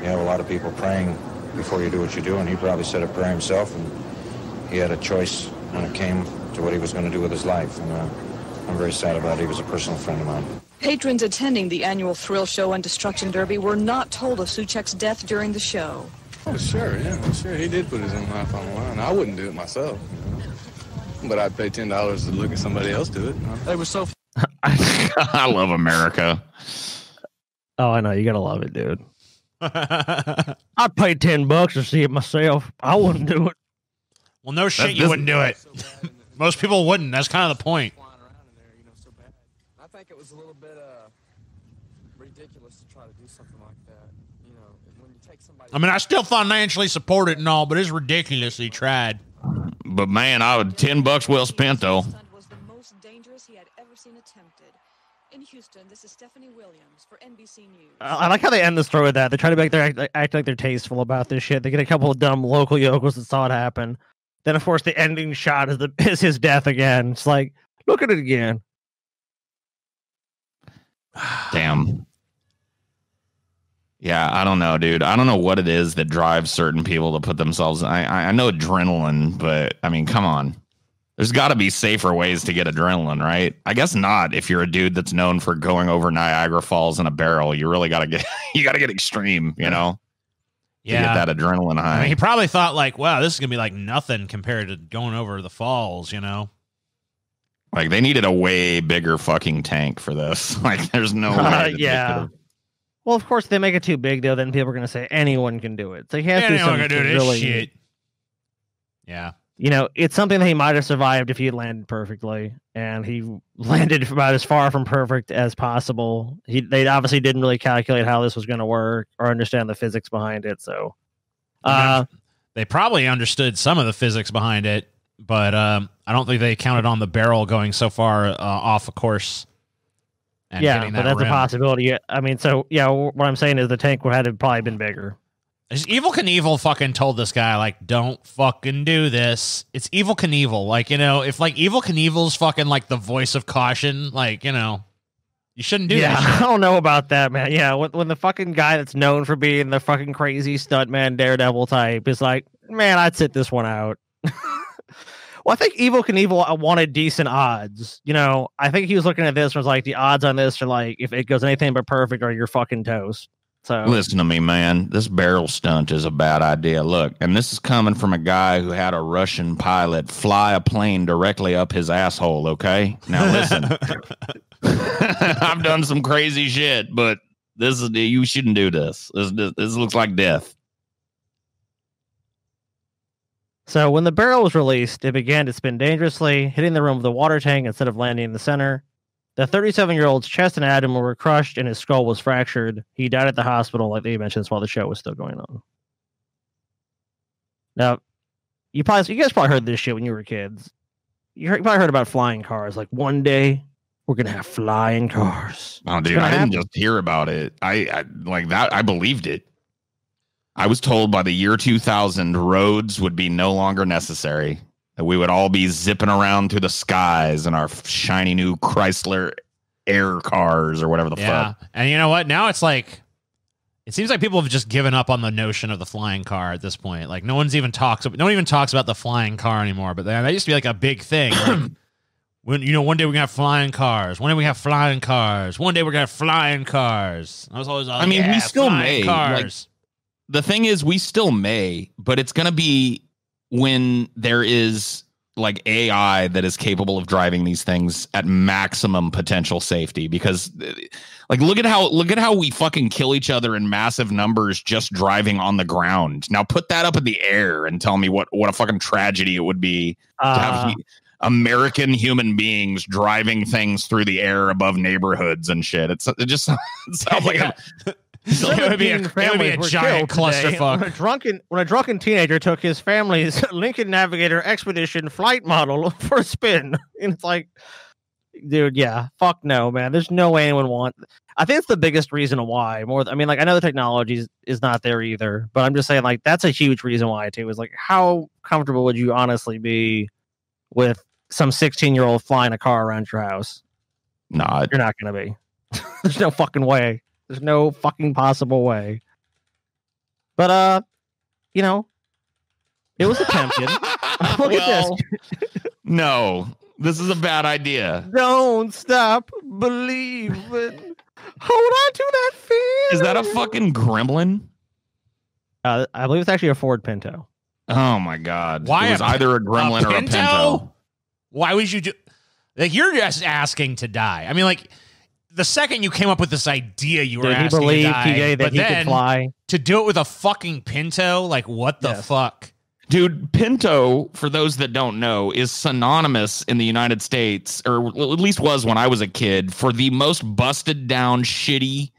you have a lot of people praying before you do what you do, and he probably said it prayer himself, and he had a choice when it came to what he was going to do with his life, and I'm very sad about it. He was a personal friend of mine. Patrons attending the annual thrill show and destruction derby were not told of Soucek's death during the show. Oh, sure, yeah, sure. He did put his own life on the line. I wouldn't do it myself, you know? But I'd pay $10 to look at somebody else do it. They were so... I love America. Oh, I know. You gotta love it, dude. I'd pay $10 to see it myself. I wouldn't do it. Well, no shit, you wouldn't do it. Most people wouldn't. That's kind of the point. I think it was a little bit ridiculous to try to do something like that. You know, when you take somebody... I mean, I still financially support it and all, but it's ridiculous he tried. But man, I would $10 well spent though. Was the most dangerous he had ever seen attempted. In Houston, this is Stephanie Williams for NBC News. I like how they end the story with that. They try to make their act like they're tasteful about this shit. They get a couple of dumb local yokels that saw it happen. Then, of course, the ending shot is his death again. It's like, look at it again. Damn. Yeah, I don't know, dude. I don't know what it is that drives certain people to put themselves. I know adrenaline, but I mean, come on. There's got to be safer ways to get adrenaline, right? I guess not. If you're a dude that's known for going over Niagara Falls in a barrel, you really got to get extreme, you know? Yeah, to get that adrenaline high. I mean, he probably thought like, wow, this is gonna be like nothing compared to going over the falls, you know? Like they needed a way bigger fucking tank for this. Like there's no way. Yeah. Well, of course, if they make it too big, though, then people are going to say anyone can do it. So he has to do something do this really... shit. Yeah. You know, it's something that he might have survived if he had landed perfectly, and he landed about as far from perfect as possible. They obviously didn't really calculate how this was going to work or understand the physics behind it. So, they probably understood some of the physics behind it, but I don't think they counted on the barrel going so far off a course. And yeah, but that's a possibility. I mean, so yeah, what I'm saying is the tank would have probably been bigger. Evil Knievel fucking told this guy, like, don't fucking do this. It's Evil Knievel. Like, you know, if, like, Evil Knievel's fucking, like, the voice of caution, like, you know, you shouldn't do that shit. I don't know about that, man. Yeah, when the fucking guy that's known for being the fucking crazy stuntman daredevil type is like, man, I'd sit this one out. Well, I think Evil Knievel wanted decent odds. You know, I think he was looking at this and was like, the odds on this are, like, if it goes anything but perfect or you're fucking toast. So listen to me, man. This barrel stunt is a bad idea. Look, and this is coming from a guy who had a Russian pilot fly a plane directly up his asshole. Okay, now listen. I've done some crazy shit, but you shouldn't do this. This looks like death. So when the barrel was released, it began to spin dangerously, hitting the rim of the water tank instead of landing in the center. The 37-year-old's chest and abdomen were crushed and his skull was fractured. He died at the hospital, like they mentioned, while the show was still going on. Now, you guys probably heard this shit when you were kids. You probably heard about flying cars. Like, one day, we're going to have flying cars. Oh, dude, I didn't just hear about it. I like that. I believed it. I was told by the year 2000, roads would be no longer necessary. That we would all be zipping around through the skies in our shiny new Chrysler Air cars or whatever the fuck. And you know what? Now it's like, it seems like people have just given up on the notion of the flying car at this point. Like no one even talks about the flying car anymore. But that used to be like a big thing. Like, when one day we're gonna have flying cars. One day we have flying cars. One day we're gonna have flying cars. I was always like, we still may. Cars. Like, the thing is, we still may, but it's gonna be when there is like AI that is capable of driving these things at maximum potential safety, because like look at how we fucking kill each other in massive numbers just driving on the ground. Now put that up in the air and tell me what a fucking tragedy it would be to have American human beings driving things through the air above neighborhoods and shit. It just sounds like it would be a giant clusterfuck. When a drunken teenager took his family's Lincoln Navigator Expedition flight model for a spin, and it's like, dude, yeah, fuck no, man. There's no way anyone want. I think it's the biggest reason why. I mean, like I know the technology is not there either, but I'm just saying, like that's a huge reason why too. Is like, how comfortable would you honestly be with some 16-year-old flying a car around your house? No, you're not gonna be. There's no fucking way. There's no fucking possible way. But you know, it was attempted. Look at this. No, this is a bad idea. Don't stop believing. Hold on to that feeling. Is that a fucking gremlin? I believe it's actually a Ford Pinto. Oh my God! Why it was either a gremlin or a Pinto. Why would you do? Like, you're just asking to die. I mean, like, the second you came up with this idea, you were asking to die. TJ, that he could fly. To do it with a fucking Pinto, like, what the fuck? Dude, Pinto, for those that don't know, is synonymous in the United States, or at least was when I was a kid, for the most busted down, shitty,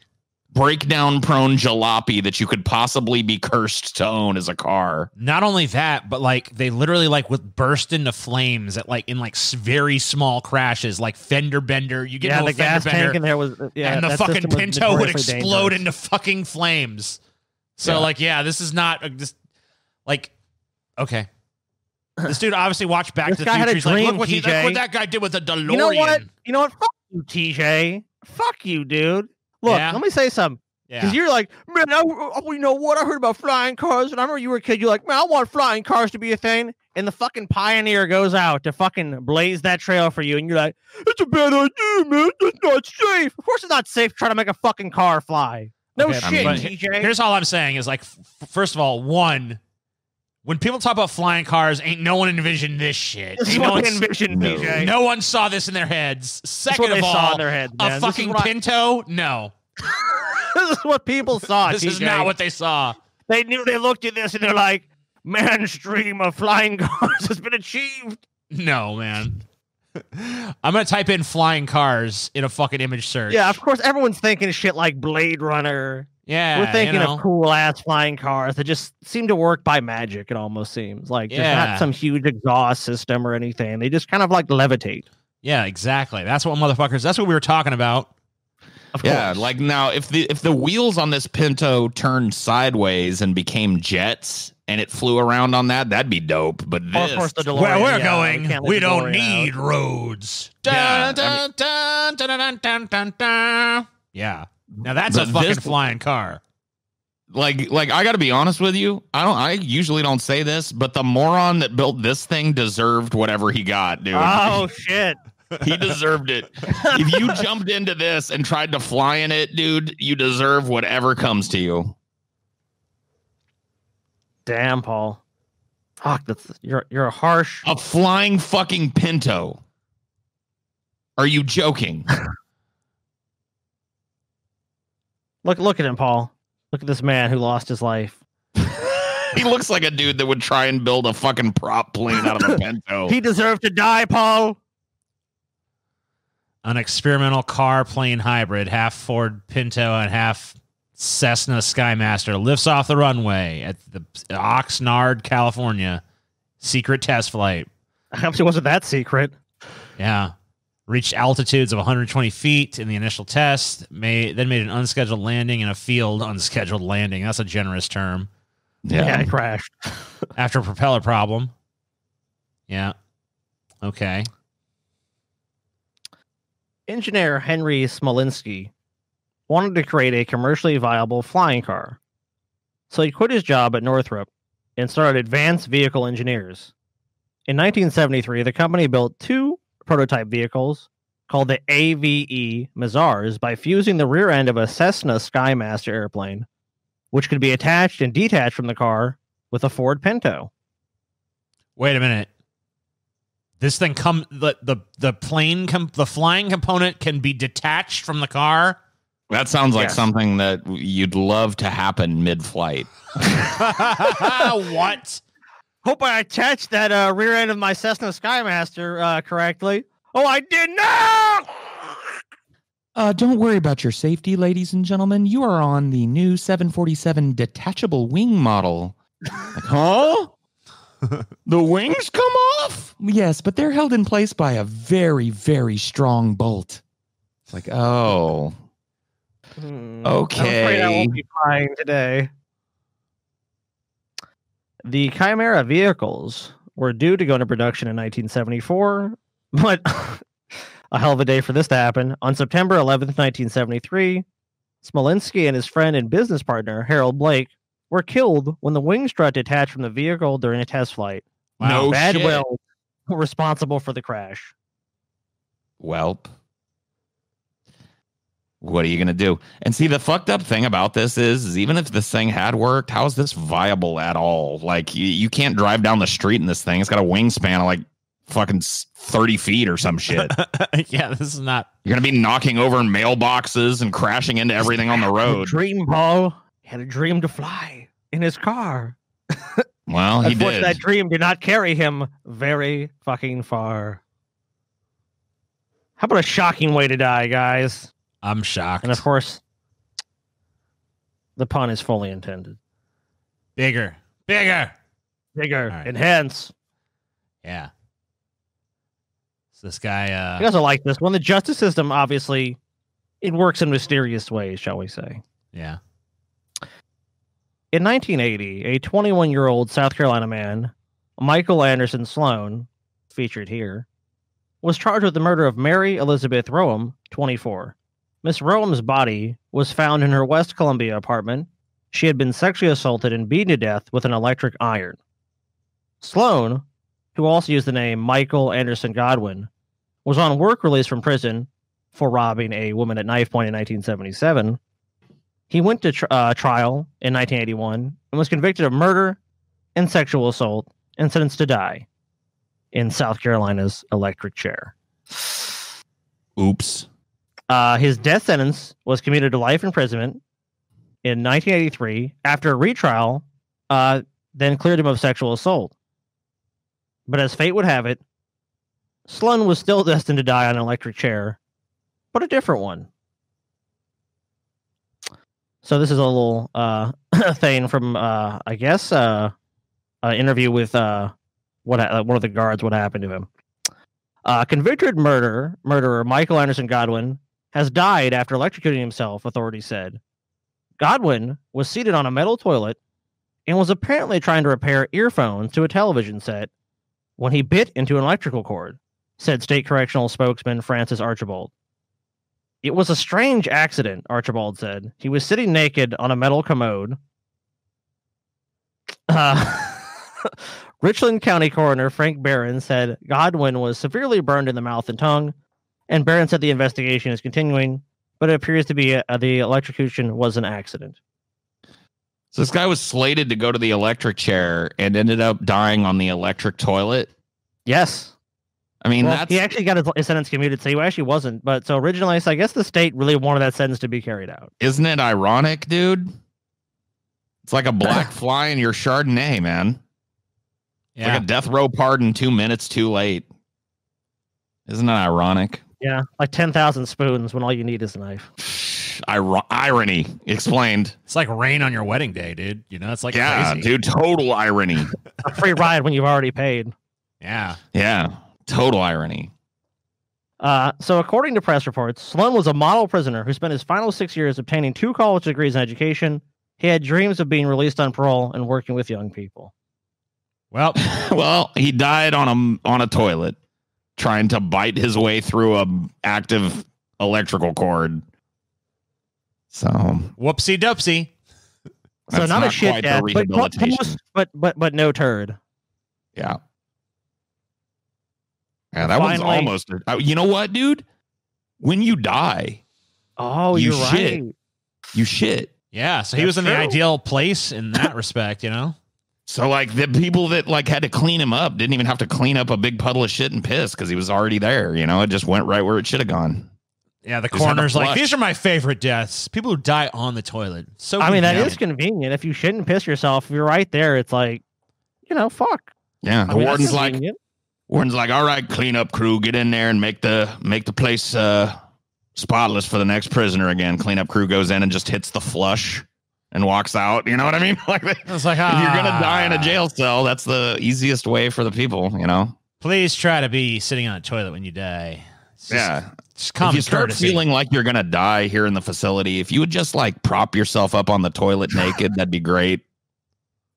breakdown prone jalopy that you could possibly be cursed to own as a car. Not only that, but like they literally like would burst into flames at like in like very small crashes, like fender bender. You get the gas tank in there was, and the fucking Pinto would explode into fucking flames. So like, this is not just like, okay. This dude obviously watched Back to the Future. He's like, look what that guy did with the DeLorean. You know what? Fuck you, TJ. Fuck you, dude. Look, let me say something. Because you're like, man, you know what? I heard about flying cars, and I remember you were a kid. You're like, man, I want flying cars to be a thing. And the fucking Pioneer goes out to fucking blaze that trail for you, and you're like, it's a bad idea, man. It's not safe. Of course it's not safe trying to make a fucking car fly. No shit, TJ. Here's all I'm saying is, like, first of all, one, when people talk about flying cars, ain't no one envisioned this shit. No one saw this in their heads. Second of all, saw in their heads, a fucking Pinto? No. This is what people saw. This TJ. is not what they saw. They knew. They looked at this and they're like, man's dream of flying cars has been achieved. No, man. I'm going to type in flying cars in a fucking image search. Yeah, of course, everyone's thinking shit like Blade Runner. Yeah, we're thinking of cool-ass flying cars that just seem to work by magic, it almost seems. Like, there's not some huge exhaust system or anything. They just kind of, like, levitate. Yeah, exactly. That's what we were talking about. Of course. Like, now, if the wheels on this Pinto turned sideways and became jets and it flew around on that, that'd be dope. But this... of course, the DeLorean, where we're going, we don't need roads. Dun, dun, dun, dun, dun, dun, dun, dun. Yeah. Now that's a fucking flying car. Like I got to be honest with you. I usually don't say this, but the moron that built this thing deserved whatever he got, dude. Oh shit. He deserved it. If you jumped into this and tried to fly in it, dude, you deserve whatever comes to you. Damn, Paul. Fuck, you're a harsh. A flying fucking Pinto. Are you joking? Look at him, Paul. Look at this man who lost his life. He looks like a dude that would try and build a fucking prop plane out of a Pinto. He deserved to die, Paul. An experimental car plane hybrid, half Ford Pinto and half Cessna Skymaster, lifts off the runway at the Oxnard, California. Secret test flight. Actually, wasn't that secret? Yeah. Reached altitudes of 120 feet in the initial test. Then made an unscheduled landing in a field. Unscheduled landing. That's a generous term. Yeah, it crashed. After a propeller problem. Yeah. Okay. Engineer Henry Smolinski wanted to create a commercially viable flying car. So he quit his job at Northrop and started Advanced Vehicle Engineers. In 1973, the company built two prototype vehicles called the AVE Mazars by fusing the rear end of a Cessna Skymaster airplane, which could be attached and detached from the car with a Ford Pinto. Wait a minute. This thing the flying component can be detached from the car? That sounds like something that you'd love to happen mid-flight. What? Hope I attached that rear end of my Cessna Skymaster correctly. Oh, I did not! Don't worry about your safety, ladies and gentlemen. You are on the new 747 detachable wing model. Like, huh? The wings come off? Yes, but they're held in place by a very, very strong bolt. It's like, oh. Okay. I'm afraid I won't be flying today. The Chimera vehicles were due to go into production in 1974, but a hell of a day for this to happen. On September 11th, 1973, Smolinski and his friend and business partner, Harold Blake, were killed when the wing strut detached from the vehicle during a test flight. Wow. No Bad shit. welds were responsible for the crash. Welp. What are you going to do? And see, the fucked up thing about this is even if this thing had worked, how is this viable at all? Like, you can't drive down the street in this thing. It's got a wingspan of like fucking 30 feet or some shit. Yeah, this is not. You're going to be knocking over mailboxes and crashing into everything on the road. Dream, Paul. He had a dream to fly in his car. Well, he did. That dream did not carry him very fucking far. How about a shocking way to die, guys? I'm shocked. And of course, the pun is fully intended. Bigger. Right. Enhance. Yeah. So this guy... He doesn't like this one. The justice system, obviously, it works in mysterious ways, shall we say. Yeah. In 1980, a 21-year-old South Carolina man, Michael Anderson Sloan, featured here, was charged with the murder of Mary Elizabeth Rowham, 24. Miss Roham's body was found in her West Columbia apartment. She had been sexually assaulted and beaten to death with an electric iron. Sloan, who also used the name Michael Anderson Godwin, was on work release from prison for robbing a woman at knife point in 1977. He went to trial in 1981 and was convicted of murder and sexual assault and sentenced to die in South Carolina's electric chair. Oops. His death sentence was commuted to life imprisonment in 1983 after a retrial, then cleared him of sexual assault. But as fate would have it, Sloan was still destined to die on an electric chair, but a different one. So this is a little thing from, I guess, an interview with one of the guards. What happened to him? Convicted murderer Michael Anderson Godwin has died after electrocuting himself, authorities said. Godwin was seated on a metal toilet and was apparently trying to repair earphones to a television set when he bit into an electrical cord, said state correctional spokesman Francis Archibald. It was a strange accident, Archibald said. He was sitting naked on a metal commode. Richland County Coroner Frank Barron said Godwin was severely burned in the mouth and tongue, and Barron said the investigation is continuing, but it appears to be the electrocution was an accident. So this guy was slated to go to the electric chair and ended up dying on the electric toilet? Yes. I mean, he actually got his sentence commuted, so he actually wasn't. But so originally, I guess the state really wanted that sentence to be carried out. Isn't it ironic, dude? It's like a black fly in your Chardonnay, man. Yeah. Like a death row pardon 2 minutes too late. Isn't that ironic? Yeah, like 10,000 spoons when all you need is a knife. Irony explained. It's like rain on your wedding day, dude. You know, it's like crazy. Dude, total irony. A free ride when you've already paid. Yeah. Yeah, total irony. So according to press reports, Sloan was a model prisoner who spent his final 6 years obtaining 2 college degrees in education. He had dreams of being released on parole and working with young people. Well, he died on a toilet trying to bite his way through a active electrical cord. So whoopsie doopsie. So not a shit death, but no turd. Yeah. Yeah, that one's almost. You know what, dude? When you die, you're shit. Right. You shit. Yeah, so he was in the ideal place in that respect, you know. So like the people that like had to clean him up didn't even have to clean up a big puddle of shit and piss because he was already there. You know, it just went right where it should have gone. Yeah, the coroner's like, these are my favorite deaths. People who die on the toilet. So I mean, that is convenient. If you shit and piss yourself, if you're right there, it's like, you know, fuck. Yeah, the warden's like, all right, cleanup crew, get in there and make the place spotless for the next prisoner again. Cleanup crew goes in and just hits the flush and walks out. You know what I mean? Like, it's like, if you're gonna die in a jail cell, that's the easiest way for the people. You know. Please try to be sitting on a toilet when you die. Just if you start feeling like you're gonna die here in the facility, if you would just like prop yourself up on the toilet naked, that'd be great.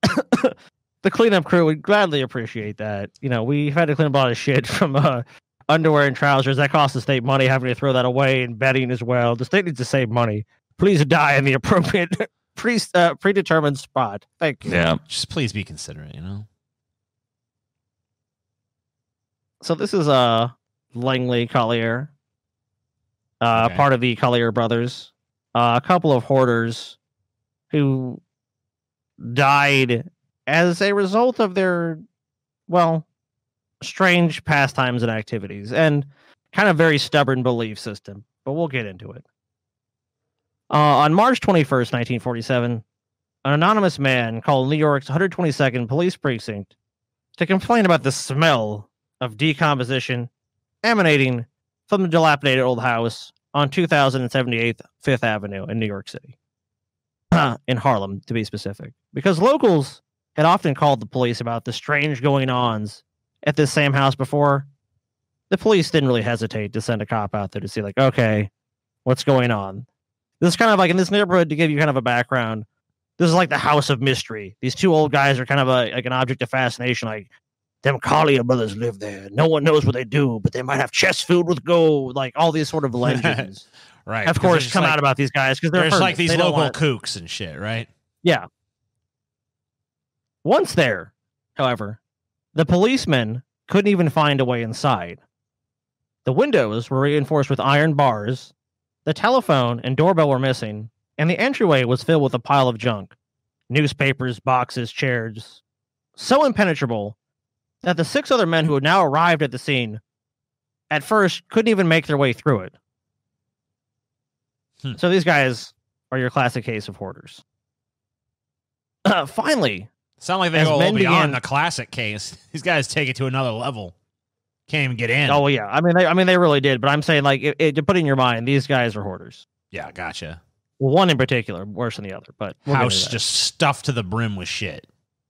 The cleanup crew would gladly appreciate that. You know, we've had to clean up a lot of shit from underwear and trousers. That costs the state money, having to throw that away, and bedding as well. The state needs to save money. Please die in the appropriate predetermined spot. Thank you. Yeah. Just please be considerate, you know? So this is Langley Collier, Okay. part of the Collier brothers. A couple of hoarders who died as a result of their, well, strange pastimes and activities and kind of very stubborn belief system. But we'll get into it. On March 21st, 1947, an anonymous man called New York's 122nd Police Precinct to complain about the smell of decomposition emanating from the dilapidated old house on 2078 Fifth Avenue in New York City. In Harlem, to be specific. Because locals had often called the police about the strange going-ons at this same house before. The police didn't really hesitate to send a cop out there to see, like, okay, what's going on? This is kind of like in this neighborhood, to give you kind of a background, this is like the house of mystery. These two old guys are kind of like an object of fascination. Like, them Collier brothers live there. No one knows what they do, but they might have chests filled with gold. Like all these sort of legends. Right. Of course, come out about these guys because they're there's like hermits. these local kooks and shit, right? Yeah. Once there, however, the policemen couldn't even find a way inside. The windows were reinforced with iron bars, the telephone and doorbell were missing, and the entryway was filled with a pile of junk. Newspapers, boxes, chairs. So impenetrable that the 6 other men who had now arrived at the scene at first couldn't even make their way through it. So these guys are your classic case of hoarders. Finally, sound like they go beyond the classic case. These guys take it to another level. Can't even get in. Oh yeah, I mean they really did. But I'm saying, like, to put in your mind, these guys are hoarders. Yeah, gotcha. Well, one in particular, worse than the other. But house just stuffed to the brim with shit.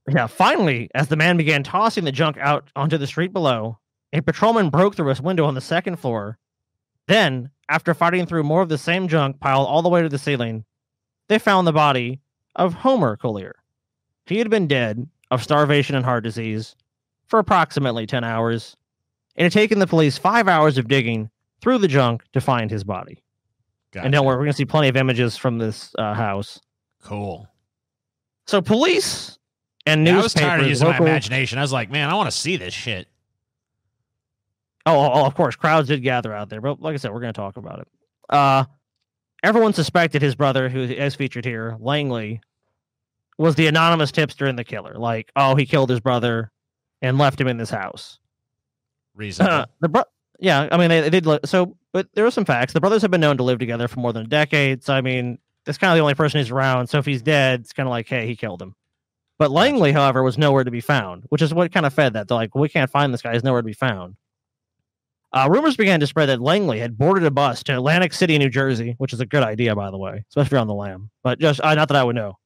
Yeah. Finally, as the man began tossing the junk out onto the street below, a patrolman broke through his window on the second floor. Then, after fighting through more of the same junk piled all the way to the ceiling, they found the body of Homer Collier. He had been dead of starvation and heart disease for approximately 10 hours. It had taken the police 5 hours of digging through the junk to find his body. Gotcha. And don't worry, we're going to see plenty of images from this house. Cool. So police and newspapers... I was tired of using my imagination. I was like, man, I want to see this shit. Oh, of course, crowds did gather out there. But like I said, we're going to talk about it. Everyone suspected his brother, who is featured here, Langley, was the anonymous tipster and the killer. Like, oh, he killed his brother and left him in this house. Reasonable. Yeah, I mean, they did. So, but there were some facts. The brothers have been known to live together for more than a decade. So, I mean, that's kind of the only person who's around. So, if he's dead, it's kind of like, hey, he killed him. But Langley, however, was nowhere to be found, which is what kind of fed that. They're like, we can't find this guy. He's nowhere to be found. Rumors began to spread that Langley had boarded a bus to Atlantic City, New Jersey, which is a good idea, by the way, especially on the lam. But just not that I would know.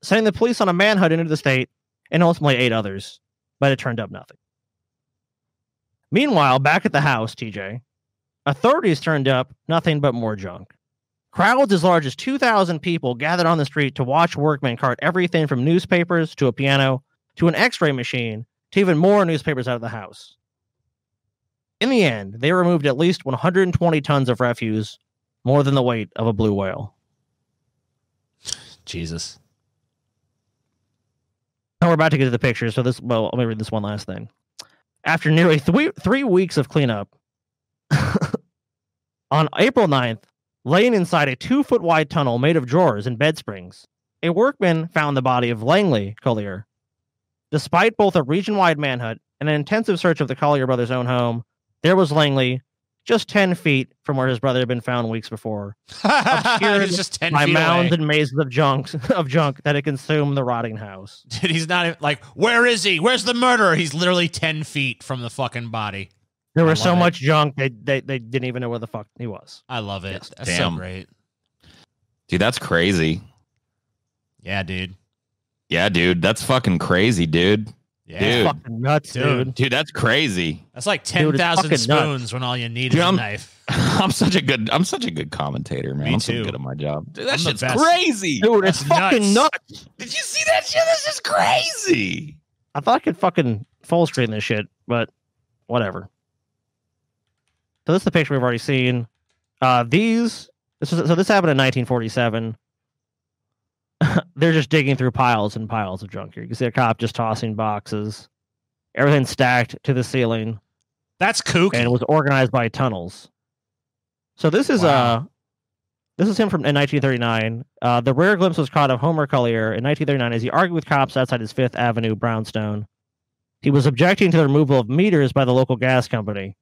Sending the police on a manhunt into the state and ultimately 8 others, but it turned up nothing. Meanwhile, back at the house, TJ, authorities turned up nothing but more junk. Crowds as large as 2,000 people gathered on the street to watch workmen cart everything from newspapers to a piano to an x-ray machine to even more newspapers out of the house. In the end, they removed at least 120 tons of refuse, more than the weight of a blue whale. Jesus. And we're about to get to the picture, so let me read this one last thing. After nearly 3 weeks of cleanup, on April 9th, laying inside a 2-foot wide tunnel made of drawers and bed springs, a workman found the body of Langley Collier. Despite both a region-wide manhunt and an intensive search of the Collier brothers' own home, there was Langley, just 10 feet from where his brother had been found weeks before, obscured just 10 by feet mounds away. and mazes of junk that had consumed the rotting house. Dude, he's not even, like, where is he? Where's the murderer? He's literally 10 feet from the fucking body. There was so much junk, they didn't even know where the fuck he was. I love it. Yes. That's so great. Dude, that's crazy. Yeah, dude. Yeah, dude. That's fucking crazy, dude. Yeah. Dude. Fucking nuts, dude. Dude, that's crazy. That's like 10,000 spoons nuts. when all you need is a knife. I'm such a good commentator, man. Me I'm too. so good at my job. Dude, that I'm the shit's best. crazy. Dude, it's fucking nuts. Did you see that shit? This is crazy. I thought I could fucking full screen this shit, but whatever. So this is the picture we've already seen. This happened in 1947. they're just digging through piles and piles of junk here. You can see a cop just tossing boxes. Everything stacked to the ceiling. That's kooky. And it was organized by tunnels. So this is this is him in 1939. The rare glimpse was caught of Homer Collier in 1939 as he argued with cops outside his 5th Avenue brownstone. He was objecting to the removal of meters by the local gas company.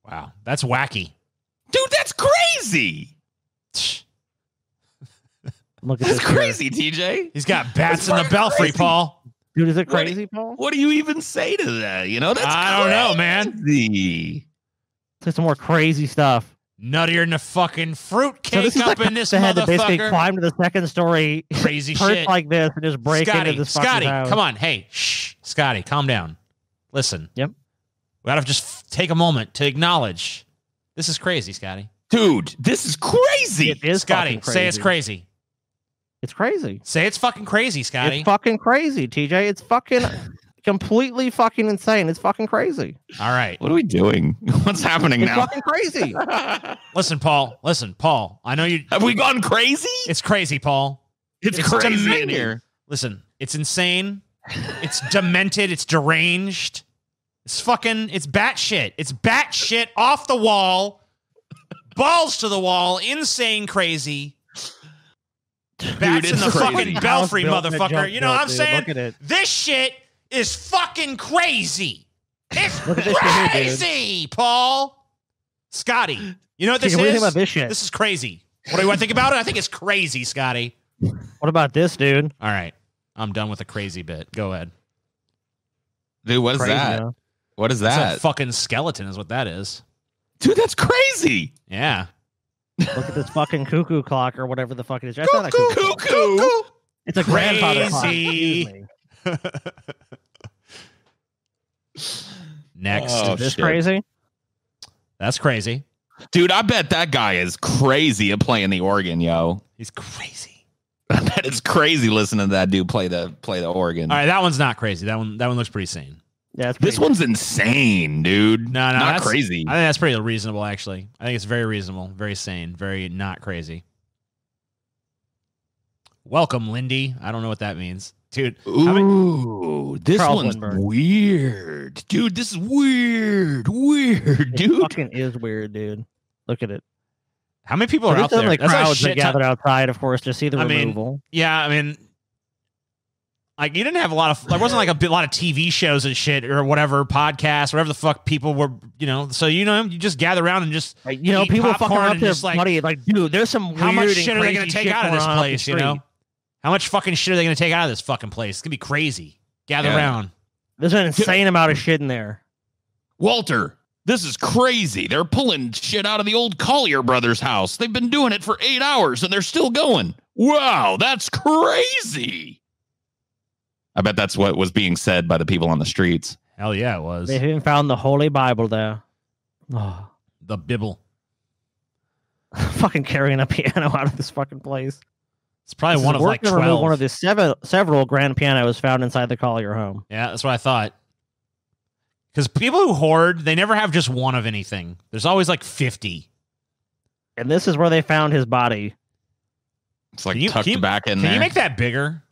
Wow, that's wacky. Dude, that's crazy. Look at That's this crazy, TJ. He's got bats in the belfry, crazy. Paul. Dude, is it crazy, Paul? What do you even say to that? You know, that's I don't know, man. crazy. There's some more crazy stuff. Nuttier than a fucking fruitcake So this is up like in this they had to basically motherfucker. climb to the 2nd story, Crazy perch shit. like this, and just break Scotty, into this Scotty, fucking house. come on. Hey, shh. Scotty, calm down. Listen. Yep. We gotta just take a moment to acknowledge this is crazy, Scotty. Dude, this is crazy. It is Scotty, fucking crazy. say it's crazy. It's crazy. Say it's fucking crazy, Scotty. It's fucking crazy, TJ. It's fucking completely fucking insane. It's fucking crazy. All right. What are we doing? What's happening It's now? fucking crazy. Listen, Paul. Listen, Paul. I know you. Have we gone crazy? It's crazy, Paul. It's crazy in demented. here. Listen, it's insane. It's demented. It's deranged. It's batshit. It's batshit off the wall, balls to the wall, insane crazy. Bats in it's the crazy. fucking belfry, House built, motherfucker. junk You know what I'm built, dude. saying? Look at it. This shit is fucking crazy. It's Look at this shit here, dude. crazy, Paul. Scotty, you know what this What do you is? think about this shit? This is crazy. What do you want to think about it? I think it's crazy, Scotty. What about this, dude? All right. I'm done with the crazy bit. Go ahead. Dude, what is Crazy, that? huh? What is It's that? a fucking skeleton is what that is. Dude, that's crazy. Yeah. Look at this fucking cuckoo clock or whatever the fuck it is. That's not a cuckoo. Cuckoo. It's a grandfather clock. Crazy. Excuse me. Next. Oh, Is this shit. crazy? That's crazy. Dude, I bet that guy is crazy at playing the organ, yo. He's crazy. I bet it's crazy listening to that dude play the organ. All right, that one's not crazy. That one looks pretty sane. Yeah, it's This pretty- one's insane, dude. No, not that's crazy. I think that's pretty reasonable, actually. I think it's very reasonable, very sane, very not crazy. Welcome, Lindy. I don't know what that means, dude. Ooh, this Charles one's Lindbergh. weird, dude. This is weird, It dude. fucking is weird, dude. Look at it. How many people So are this out is there? like That's a crowds that shit ton- gathered outside, of course, to see the I mean, removal. Yeah, I mean, like you didn't have a lot of. There wasn't like a lot of TV shows and shit or whatever podcasts, whatever the fuck people were. So you just gather around and just Like, eat people fucking popcorn up and there, just like buddy. Like, dude, there's some how weird much and shit are they crazy going to take shit out of going this on up the place? You street. know, how much fucking shit are they going to take out of this fucking place? It's gonna be crazy. Gather Yeah. around. There's an insane amount of shit in there. Walter, this is crazy. They're pulling shit out of the old Collier brothers' house. They've been doing it for 8 hours and they're still going. Wow, that's crazy. I bet that's what was being said by the people on the streets. Hell yeah, it was They even found the Holy Bible there. Oh, the Bible. fucking carrying a piano out of this fucking place. It's probably This one is of like working to remove 12. one of the several grand pianos found inside the Collier home. Yeah, that's what I thought. Because people who hoard, they never have just one of anything. There's always like 50. And this is where they found his body. It's like Can you- tucked can you- back in Can there. you make that bigger?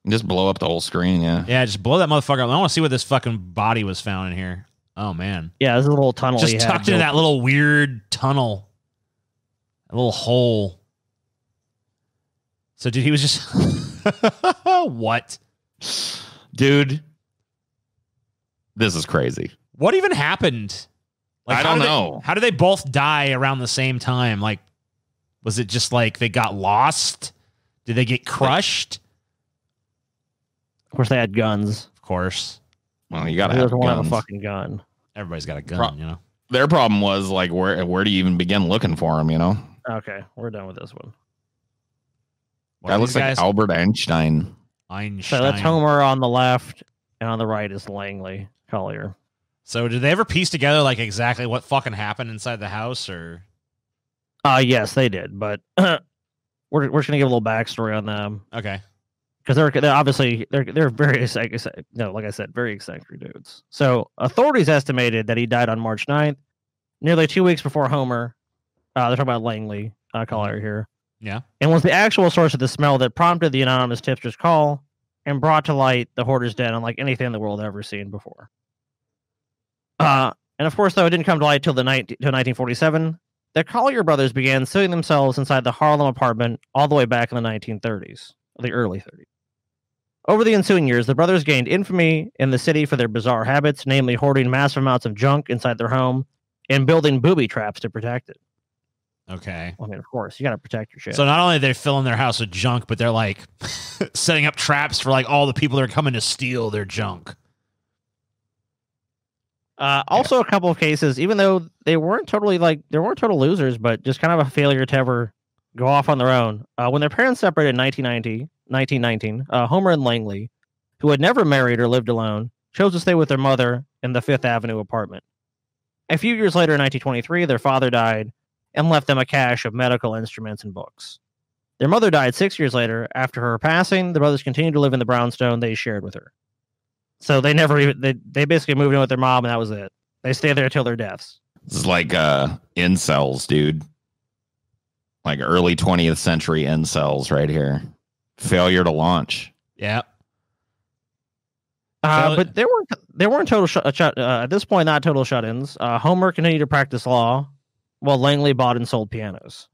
Just blow up the whole screen, yeah. Yeah, just blow that motherfucker up. I want to see where this fucking body was found in here. Oh, man. Yeah, this is a little tunnel. Just he had tucked into built. that little weird tunnel. A little hole. So, dude, he was just... What? Dude, this is crazy. What even happened? I don't know. How did they both die around the same time? Like, was it just like they got lost? Did they get crushed? Of course, they had guns. Of course. Well, you gotta Who have doesn't want to have guns. a fucking gun? Everybody's got a gun, you know? Their problem was like, where do you even begin looking for him? You know, Okay, we're done with this one. What guy are looks these like guys? Albert Einstein. Einstein. So that's Homer on the left, and on the right is Langley Collier. So did they ever piece together like exactly what fucking happened inside the house, or? Yes, they did, but we're just gonna give a little backstory on them Okay. because they're obviously they're very like I said, very eccentric dudes. So authorities estimated that he died on March 9th, nearly 2 weeks before Homer. They're talking about Langley Collier here. Yeah. And was the actual source of the smell that prompted the anonymous tipster's call and brought to light the hoarder's den unlike anything the world ever seen before. And of course, though, it didn't come to light till 1947. The Collier brothers began suing themselves inside the Harlem apartment all the way back in the 1930s, the early 30s. Over the ensuing years, the brothers gained infamy in the city for their bizarre habits, namely hoarding massive amounts of junk inside their home and building booby traps to protect it. Okay. I mean, of course, you got to protect your shit. So not only are they filling their house with junk, but they're like setting up traps for like all the people that are coming to steal their junk. Also, a couple of cases, even though they weren't total losers, but just kind of a failure to ever go off on their own. When their parents separated in 1919, Homer and Langley, who had never married or lived alone, chose to stay with their mother in the Fifth Avenue apartment. A few years later, in 1923, their father died and left them a cache of medical instruments and books. Their mother died 6 years later. After her passing, the brothers continued to live in the brownstone they shared with her. So they never even, they basically moved in with their mom, and that was it. They stayed there till their deaths. This is like incels, dude. Like early 20th century incels right here. Failure to launch. Yeah. But they weren't total at this point, not total shut-ins. Homer continued to practice law while Langley bought and sold pianos.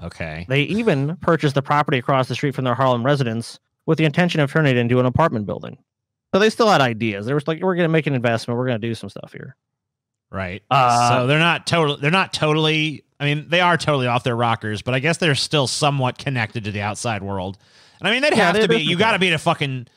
Okay. They even purchased the property across the street from their Harlem residence with the intention of turning it into an apartment building. So they still had ideas. They were like, we're going to make an investment. We're going to do some stuff here. Right. So they're not totally, I mean, they are totally off their rockers, but I guess they're still somewhat connected to the outside world. And I mean, they'd have to be, you got to be to fucking,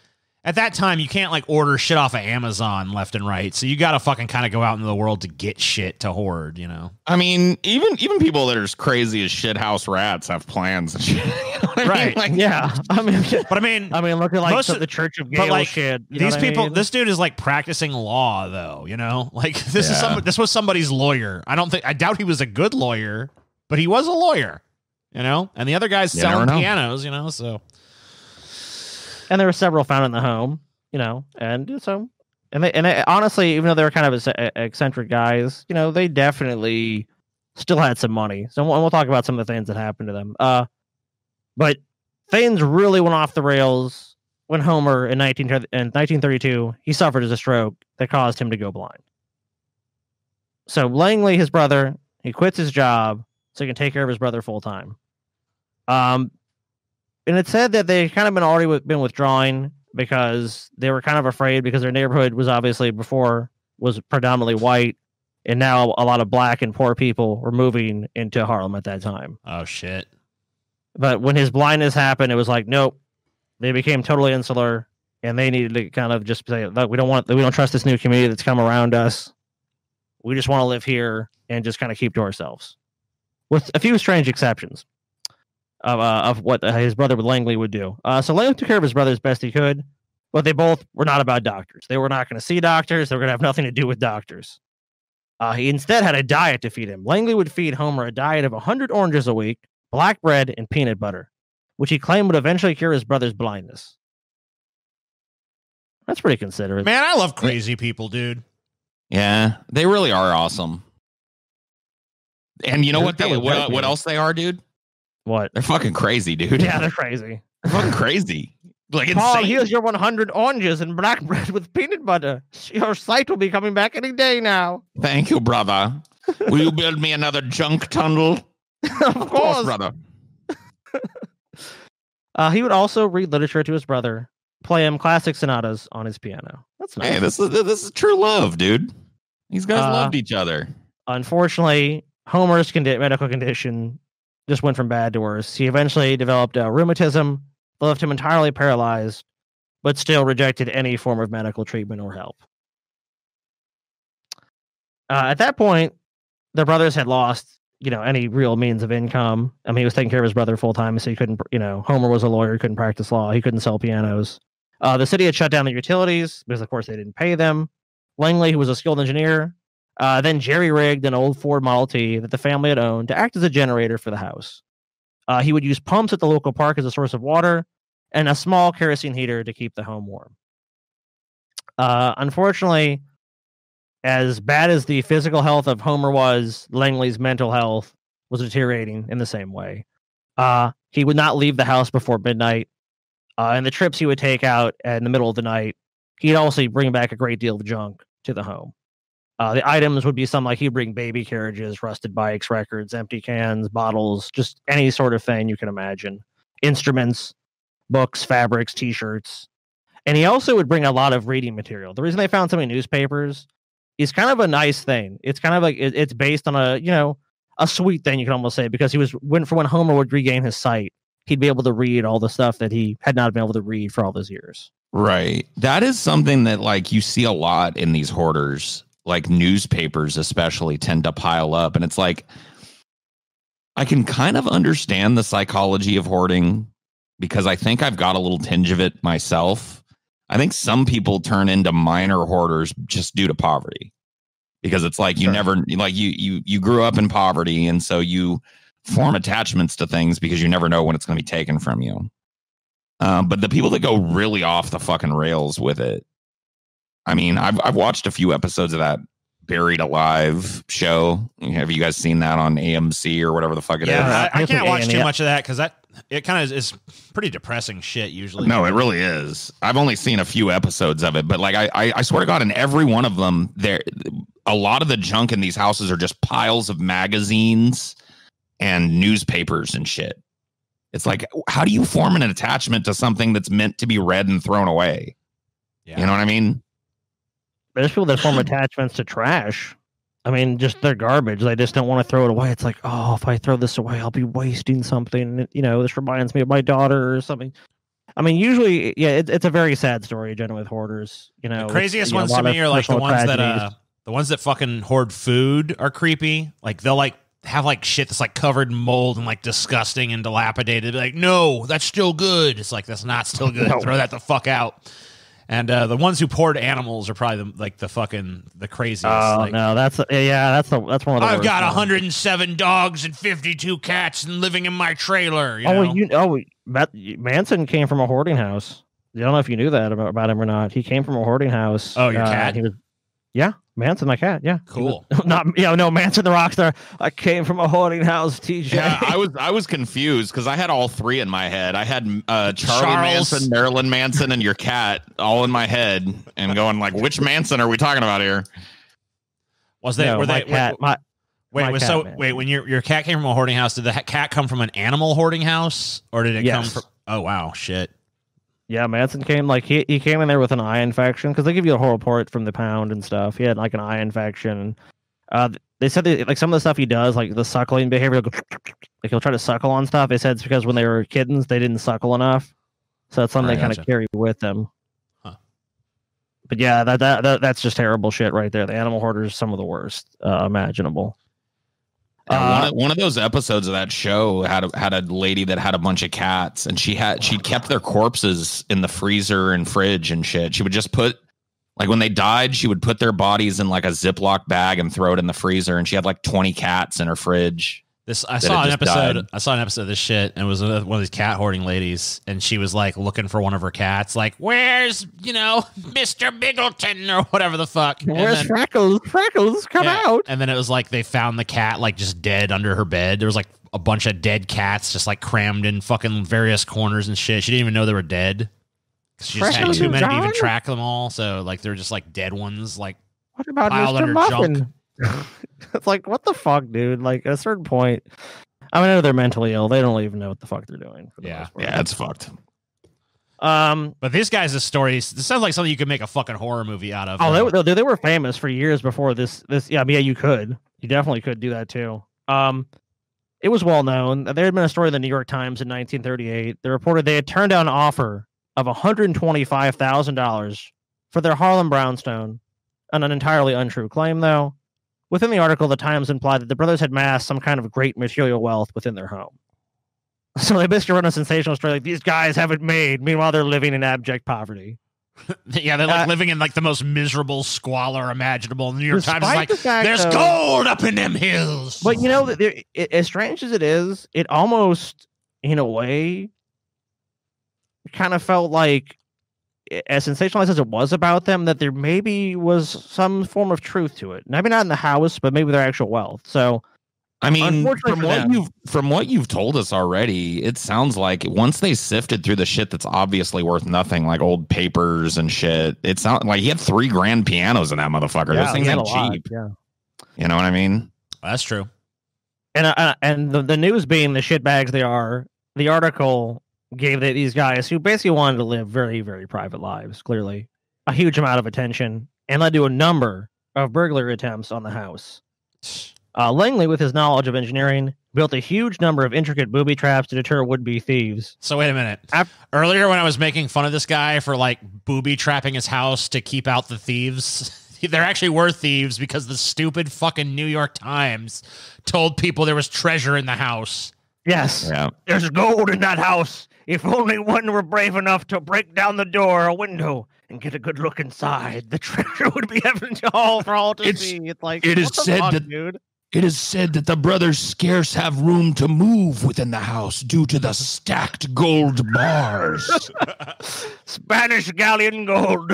at that time, you can't like order shit off of Amazon left and right. So you got to fucking kind of go out into the world to get shit to hoard, you know? I mean, even people that are as crazy as shithouse rats have plans and shit. You know what I mean? Like, yeah. I mean, look at like the Church of Gale shit. These people, this dude is like practicing law though, you know? Like this was somebody's lawyer. I doubt he was a good lawyer, but he was a lawyer, you know? And the other guy's selling pianos, you know? So. And there were several found in the home, you know, and so, and they honestly, even though they were kind of eccentric guys, you know, they definitely still had some money. So we'll talk about some of the things that happened to them. But things really went off the rails when Homer in 1932, he suffered a stroke that caused him to go blind. So Langley, his brother, he quits his job so he can take care of his brother full time. And it said that they kind of been withdrawing because they were kind of afraid because their neighborhood was obviously before was predominantly white. And now a lot of black and poor people were moving into Harlem at that time. Oh, shit. But when his blindness happened, it was like, nope, they became totally insular and they needed to kind of just say, look, we don't trust this new community that's come around us. We just want to live here and just kind of keep to ourselves with a few strange exceptions. Of what his brother Langley would do. So Langley took care of his brother as best he could, but they both were not about doctors. They were not going to see doctors. They were going to have nothing to do with doctors. He instead had a diet to feed him. Langley would feed Homer a diet of 100 oranges a week, black bread, and peanut butter, which he claimed would eventually cure his brother's blindness. That's pretty considerate. Man, I love crazy people, dude. Yeah, they really are awesome. And you know what else they are, dude? What? They're fucking crazy, dude. Yeah, they're crazy. They're fucking crazy. Like Paul, insane. here's your 100 oranges and black bread with peanut butter. Your sight will be coming back any day now. Thank you, brother. Will you build me another junk tunnel? Of course, brother. He would also read literature to his brother, play him classic sonatas on his piano. That's nice. Hey, this is true love, dude. These guys loved each other. Unfortunately, Homer's medical condition just went from bad to worse. He eventually developed rheumatism, left him entirely paralyzed, but still rejected any form of medical treatment or help. At that point, the brothers had lost, any real means of income. I mean, he was taking care of his brother full time, so he couldn't, Homer was a lawyer, he couldn't practice law, he couldn't sell pianos. The city had shut down the utilities because, of course, they didn't pay them. Langley, who was a skilled engineer, then jerry-rigged an old Ford Model T that the family had owned to act as a generator for the house. He would use pumps at the local park as a source of water and a small kerosene heater to keep the home warm. Unfortunately, as bad as the physical health of Homer was, Langley's mental health was deteriorating in the same way. He would not leave the house before midnight. And the trips he would take out in the middle of the night, he'd also bring back a great deal of junk to the home. The items would be something like he'd bring baby carriages, rusted bikes, records, empty cans, bottles, just any sort of thing you can imagine. Instruments, books, fabrics, t-shirts. And he also would bring a lot of reading material. The reason they found so many newspapers is kind of a nice thing. It's kind of like it's based on a sweet thing, you can almost say, because when Homer would regain his sight, he'd be able to read all the stuff that he had not been able to read for all those years. Right. That is something that like you see a lot in these hoarders, like newspapers especially tend to pile up. And it's like, I can kind of understand the psychology of hoarding because I think I've got a little tinge of it myself. I think some people turn into minor hoarders just due to poverty because it's like you never like you grew up in poverty. And so you form attachments to things because you never know when it's going to be taken from you. But the people that go really off the fucking rails with it. I mean, I've watched a few episodes of that Buried Alive show. Have you guys seen that on AMC or whatever the fuck it is? I can't watch too much of that because it kind of is pretty depressing shit usually. No, it really is. I've only seen a few episodes of it, but like I swear to God, in every one of them, a lot of the junk in these houses are just piles of magazines and newspapers and shit. It's like, how do you form an attachment to something that's meant to be read and thrown away? Yeah. You know what I mean? There's people that form attachments to trash. I mean, just they're garbage. They just don't want to throw it away. It's like, oh, if I throw this away, I'll be wasting something. You know, this reminds me of my daughter or something. I mean, usually, yeah, it's a very sad story, generally with hoarders. You know, the craziest ones to me are like the ones that fucking hoard food are creepy. Like they'll like have like shit that's like covered in mold and like disgusting and dilapidated. Be like, no, that's still good. It's like, that's not still good. No. Throw that the fuck out. And the ones who poured animals are probably the craziest. Oh like, no, that's one of the. I've got 107 dogs and 52 cats and living in my trailer. Manson came from a hoarding house. I don't know if you knew that about him or not. He came from a hoarding house. Oh, your cat? Manson, my cat. Yeah, cool. Manson the rock star. I came from a hoarding house. TJ. Yeah, I was confused because I had all three in my head. I had Charlie Manson, Marilyn Manson, and your cat all in my head, and going like, which Manson are we talking about here? When your cat came from a hoarding house, did the cat come from an animal hoarding house, or did it come from? Oh wow, shit. Yeah, Manson came he came in there with an eye infection because they give you a whole report from the pound and stuff. He had like an eye infection. They said like some of the stuff he does, like the suckling behavior, he'll try to suckle on stuff. They said it's because when they were kittens, they didn't suckle enough, so that's something they kind of carry with them. Huh. But yeah, that's just terrible shit right there. The animal hoarders are some of the worst imaginable. One of those episodes of that show had a lady that had a bunch of cats, and she kept their corpses in the freezer and fridge and shit. She would just put, like, when they died, she would put their bodies in like a Ziploc bag and throw it in the freezer. And she had like 20 cats in her fridge. I saw an episode of this shit, and it was one of these cat hoarding ladies, and she was like looking for one of her cats, like, where's Mr. Biggleton or whatever the fuck. Where's Freckles? Freckles, come out. And then it was like they found the cat like just dead under her bed. There was like a bunch of dead cats just like crammed in fucking various corners and shit. She didn't even know they were dead. She just had too many to even track them all. So like they're just like dead ones, like what about piled Mr. under Muffin? junk. It's like, what the fuck, dude? Like, at a certain point, I mean, I know they're mentally ill. They don't even know what the fuck they're doing. Yeah, it's fucked. But these guys' stories, this sounds like something you could make a fucking horror movie out of. Oh, they were famous for years before this. Yeah, you could. You definitely could do that too. It was well known. There had been a story in the New York Times in 1938. They reported they had turned down an offer of $125,000 for their Harlem brownstone, an entirely untrue claim, though. Within the article, the Times implied that the brothers had amassed some kind of great material wealth within their home. So they basically run a sensational story like, these guys have it made. Meanwhile, they're living in abject poverty. Yeah, they're like living in like the most miserable squalor imaginable. The New York Times is like, there's gold gold up in them hills. But as strange as it is, it almost, in a way, kind of felt like, as sensationalized as it was about them, that there maybe was some form of truth to it. Maybe not in the house, but maybe their actual wealth. So I mean, Unfortunately from what you've told us already, it sounds like once they sifted through the shit that's obviously worth nothing, like old papers and shit, it sounded like he had $3,000 pianos in that motherfucker. Those things ain't cheap. Yeah. You know what I mean? That's true. And the news being the shitbags they are, the article gave these guys who basically wanted to live very, very private lives, clearly, a huge amount of attention, and led to a number of burglary attempts on the house. Langley, with his knowledge of engineering, built a huge number of intricate booby traps to deter would-be thieves. So wait a minute. Earlier when I was making fun of this guy for like booby trapping his house to keep out the thieves, there actually were thieves because the stupid fucking New York Times told people there was treasure in the house. Yes. Yeah. There's gold in that house. If only one were brave enough to break down the door or window and get a good look inside, the treasure would be evident to all for all to see. It's like, it is said that dude? It is said that the brothers scarce have room to move within the house due to the stacked gold bars. Spanish galleon gold.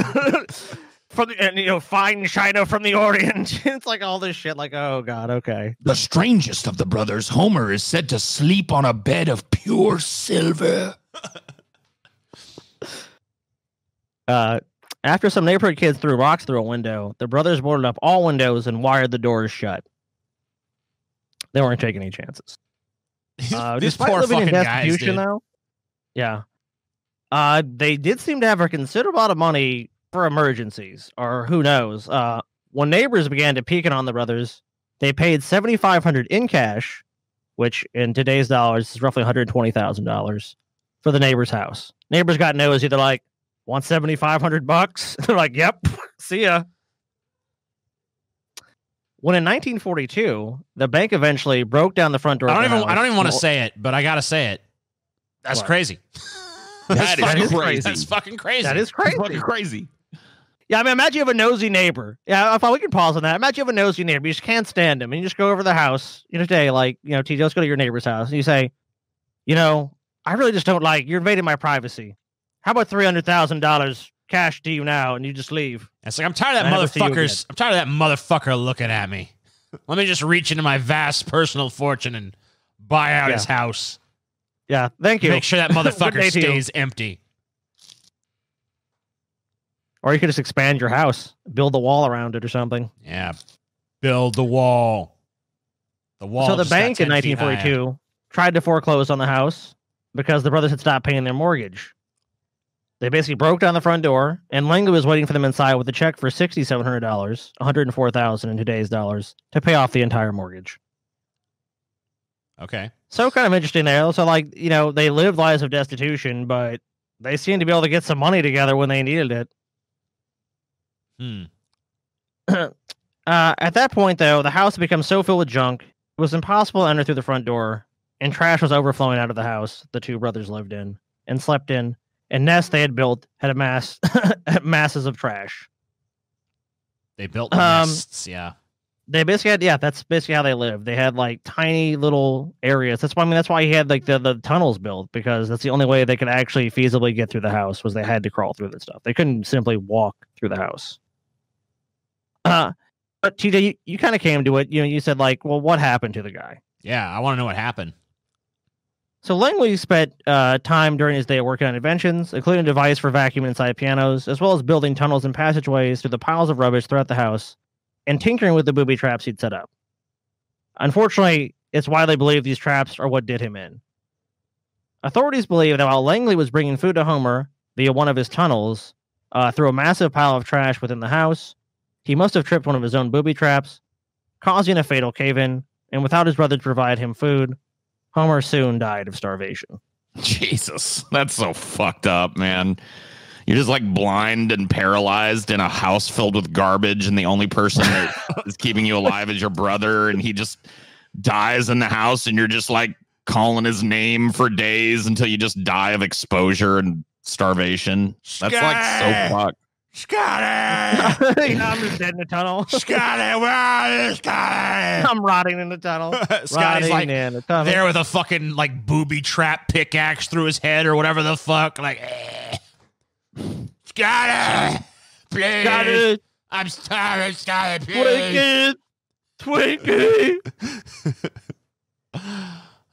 Fine china from the Orient. It's like all this shit, like, oh god, okay. The strangest of the brothers, Homer, is said to sleep on a bed of pure silver. After some neighborhood kids threw rocks through a window, the brothers boarded up all windows and wired the doors shut. They weren't taking any chances. These poor fucking guys, dude. Though, yeah. They did seem to have a considerable amount of money for emergencies, or who knows. When neighbors began to peek on the brothers, they paid $7,500 in cash, which in today's dollars is roughly $120,000 for the neighbor's house. Neighbors got nosy. They're like, "Want $7,500?" They're like, "Yep, see ya." When in 1942, the bank eventually broke down the front door. I don't even want to say it, but I gotta say it. That's crazy. That is crazy. That's fucking crazy. That is crazy. That's fucking crazy. Yeah, I mean, imagine you have a nosy neighbor. Yeah, we can pause on that. Imagine you have a nosy neighbor. You just can't stand him, and you just go over the house. Today, like, TJ, let's go to your neighbor's house, and you say, I really just don't like, you're invading my privacy. How about $300,000 cash to you now, and you just leave? It's like, I'm tired of that motherfucker looking at me. Let me just reach into my vast personal fortune and buy out his house. Yeah, thank you. Make sure that motherfucker stays empty. Or you could just expand your house, build the wall around it or something. Yeah, build the wall. The wall. So the bank in 1942 tried to foreclose on the house because the brothers had stopped paying their mortgage. They basically broke down the front door, and Langley was waiting for them inside with a check for $6,700, $104,000 in today's dollars, to pay off the entire mortgage. Okay. So kind of interesting there. So, like, they lived lives of destitution, but they seemed to be able to get some money together when they needed it. At that point, though, the house had become so filled with junk, it was impossible to enter through the front door, and trash was overflowing out of the house the two brothers lived in and slept in. And nests they had built had amassed masses of trash. They built nests, yeah. They basically had, that's basically how they lived. They had like tiny little areas. That's why he had like the tunnels built, because that's the only way they could actually feasibly get through the house was they had to crawl through that stuff. They couldn't simply walk through the house. But TJ, you kind of came to it. You said like, well, what happened to the guy? Yeah, I want to know what happened. So Langley spent time during his day working on inventions, including a device for vacuuming inside pianos, as well as building tunnels and passageways through the piles of rubbish throughout the house, and tinkering with the booby traps he'd set up. Unfortunately, it's widely believed these traps are what did him in. Authorities believe that while Langley was bringing food to Homer via one of his tunnels through a massive pile of trash within the house, he must have tripped one of his own booby traps, causing a fatal cave-in, and without his brother to provide him food, Homer soon died of starvation. Jesus, that's so fucked up, man. You're just like blind and paralyzed in a house filled with garbage, and the only person that is keeping you alive is your brother, and he just dies in the house, and you're just like calling his name for days until you just die of exposure and starvation. That's like so fucked. Scotty! I'm just dead in the tunnel. Scotty, where are you, Scotty? I'm rotting in the tunnel. Scotty's like in the tunnel. there with a fucking like booby trap pickaxe through his head or whatever the fuck. Like, Scotty, please. Scotty. I'm sorry, Scotty, please. Twinkie.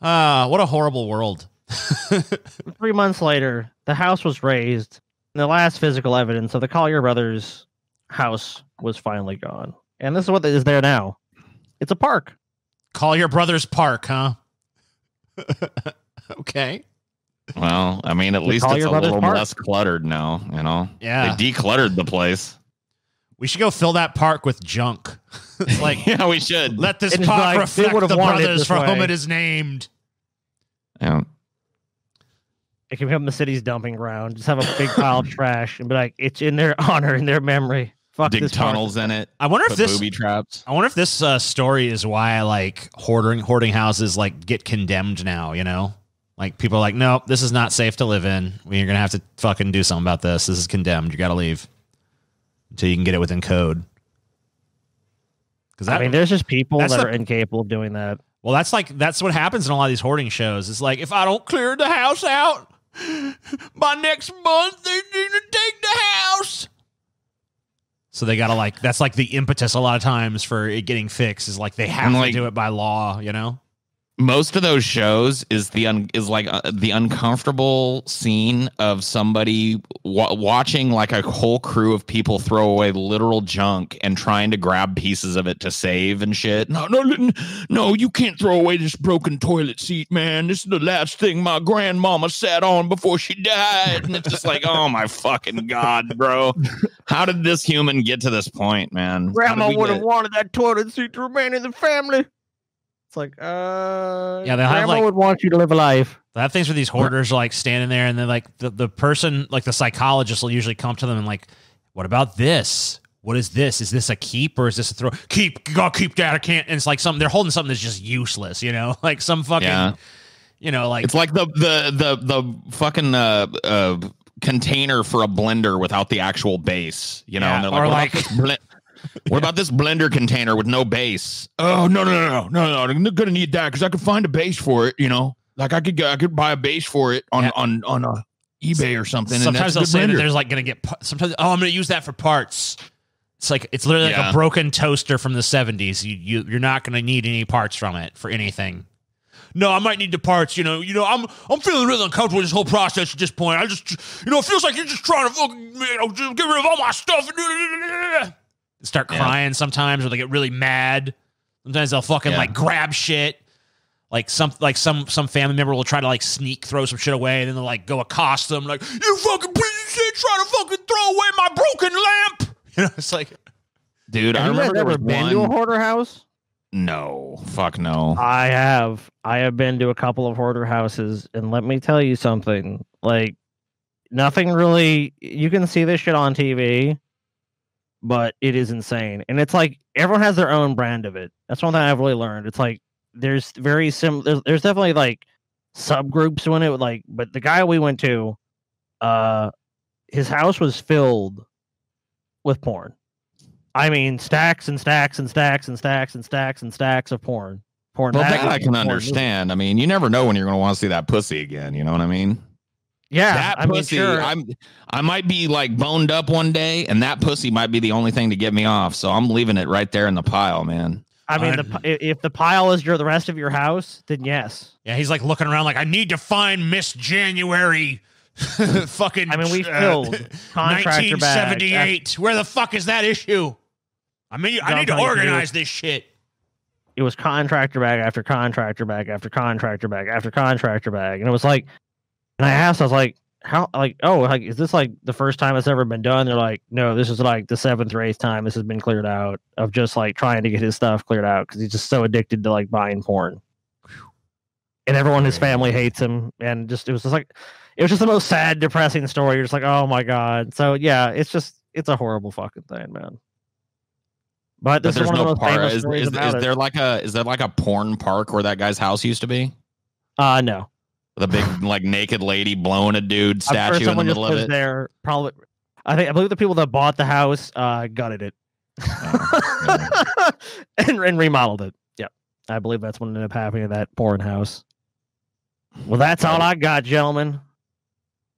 What a horrible world. 3 months later, the house was razed, and the last physical evidence of the Collier brothers' house was finally gone. And this is what is there now. It's a park. Collier Brothers Park, huh? Okay. Well, I mean, at least it's a little less cluttered now, you know? Yeah. They decluttered the place. We should go fill that park with junk. It's like, yeah, we should. Let this park reflect the brothers for whom it is named. Yeah. It can become the city's dumping ground. Just have a big pile of trash and be like, it's in their honor, in their memory. Fuck Dig this tunnels park. in it. I wonder if this booby traps. I wonder if this story is why like hoarding houses like get condemned now. You know, like people are like, nope, this is not safe to live in. We're gonna have to fucking do something about this. This is condemned. You got to leave until you can get it within code. Because I mean, there's just people that are incapable of doing that. Well, that's what happens in a lot of these hoarding shows. It's like, if I don't clear the house out by next month, they're gonna take the house. So they gotta like, that's like the impetus a lot of times for it getting fixed is like they have to do it by law, you know? Most of those shows is the uncomfortable scene of somebody watching like a whole crew of people throw away literal junk and trying to grab pieces of it to save and shit. No, you can't throw away this broken toilet seat, man. This is the last thing my grandmama sat on before she died. And it's just like, oh my fucking God, bro. How did this human get to this point, man? Grandma would have wanted that toilet seat to remain in the family. It's like, yeah, they'll have Grandma would want you to live a life. They have things where these hoarders are like standing there, and then like the person, like the psychologist, will usually come to them and like, what about this? What is this? Is this a keep or is this a throw? Keep, you gotta keep that. I can't. And it's like they're holding something that's just useless, you know, like some fucking, you know, like it's like the fucking container for a blender without the actual base, you know, and they're like, what about this blender container with no base? Oh, no. I'm gonna need that because I could find a base for it. You know, like I could buy a base for it on eBay or something. Sometimes they'll say that there's like gonna get sometimes. Oh, I'm gonna use that for parts. It's like it's literally like a broken toaster from the 70s. You're not gonna need any parts from it for anything. No, I might need the parts. You know. I'm feeling really uncomfortable with this whole process at this point. I just, it feels like you're just trying to fucking, just get rid of all my stuff. Start crying sometimes, or they get really mad. Sometimes they'll fucking like grab shit. Like some family member will try to like sneak throw some shit away, and then they'll like go accost them like, you fucking piece of shit, trying to fucking throw away my broken lamp. You know, it's like, dude, I remember there was been to a hoarder house. No, fuck no. I have been to a couple of hoarder houses, and let me tell you something. Like, nothing really. You can see this shit on TV. But it is insane. And it's like everyone has their own brand of it. That's one thing I've really learned. It's like there's very similar. There's definitely like subgroups in it. Like, but the guy we went to, his house was filled with porn. I mean, stacks and stacks and stacks and stacks and stacks and stacks of porn. Well, that I can understand. I mean, you never know when you're going to want to see that pussy again. You know what I mean? Yeah, that pussy. Sure. I might be like boned up one day, and that pussy might be the only thing to get me off. So I'm leaving it right there in the pile, man. I mean, if the pile is the rest of your house, then yes. Yeah, he's like looking around like, I need to find Miss January. Fucking. I mean, we filled 1978. Where the fuck is that issue? I mean, I need to organize this shit. It was contractor bag after contractor bag after contractor bag after contractor bag, and it was like. And I asked, I was like, how, like, oh, like, is this like the first time it's ever been done? They're like, no, this is like the 7th or 8th time this has been cleared out of just like trying to get his stuff cleared out because he's just so addicted to like buying porn. And everyone in his family hates him. And just, it was just the most sad, depressing story. You're just like, oh my God. So yeah, it's a horrible fucking thing, man. But this is one of the most famous stories about it. Is there like a porn park where that guy's house used to be? No. The big like naked lady blowing a dude statue in the middle of it. There, probably. I believe the people that bought the house gutted it and remodeled it. Yep, I believe that's what ended up happening to that porn house. Well, that's all I got, gentlemen.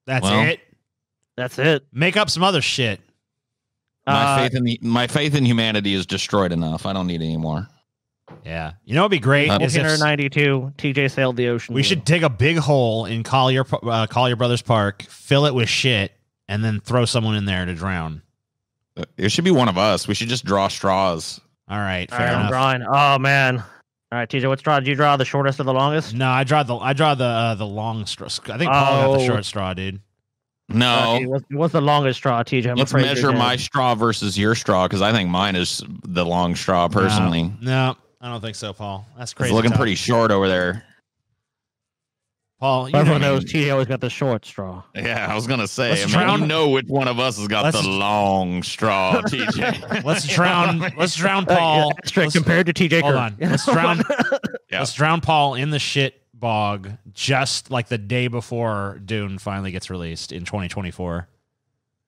That's it. That's it. Make up some other shit. My faith in humanity is destroyed enough. I don't need any more. Yeah. You know what'd be great? Is if 1992, TJ sailed the ocean. we should dig a big hole in Collier Brothers Park, fill it with shit, and then throw someone in there to drown. It should be one of us. We should just draw straws. All right, All fair right, I'm enough. drawing. Oh man. All right, TJ, what straw did you draw? The shortest or the longest? No, I draw the long straw. I think Paul got the short straw, dude. No. What's the longest straw, TJ? Let's measure my straw versus your straw because I think mine is the long straw personally. No, I don't think so, Paul. That's crazy. It's looking pretty short over there. Paul, everyone knows TJ always got the short straw. Yeah, I was gonna say. You know which one of us has got the long straw, TJ. Let's drown Paul. Compared to TJ. Hold on. Let's drown Paul in the shit bog just like the day before Dune finally gets released in 2024.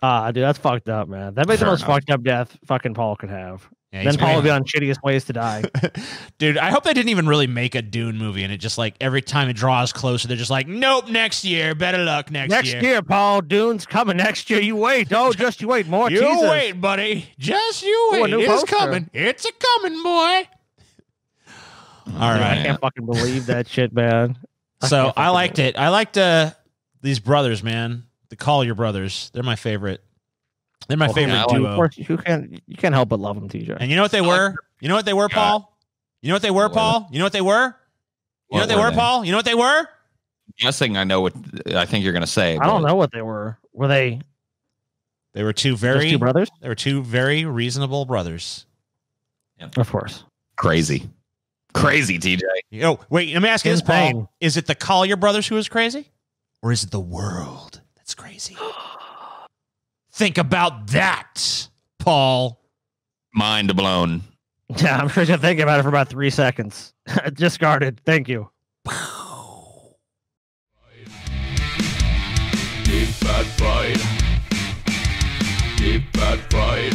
Dude, that's fucked up, man. That'd be the most fucked up death fucking Paul could have. Yeah, then Paul would be on shittiest ways to die. Dude, I hope they didn't even really make a Dune movie and it just like every time it draws closer, they're just like, nope, next year. Better luck next year. Next year, Paul. Dune's coming next year. You wait. Oh, just you wait. More You wait, buddy. Just you wait. It's coming. It's a coming, boy. All right. I can't fucking believe that shit, man. So I liked it. I liked these brothers, man. The Collier brothers. They're my favorite. They're my favorite duo. Of course, you can't help but love them, TJ. And you know what they were? You know what they were, Paul? You know what they were, Paul? You know what they were? You know what they were, Paul? You know what they were? Guessing I know what I think you're going to say. I don't know what they were. Were they? They were two brothers? They were two very reasonable brothers. Yep. Of course. Crazy, TJ. Oh, wait. Let me ask you this, Paul. Is it the Collier brothers who is crazy? Or is it the world that's crazy? Think about that, Paul. Mind blown. Yeah, I'm sure you're thinking about it for about 3 seconds. Discarded. Thank you. Deep bad pride. Deep bad pride.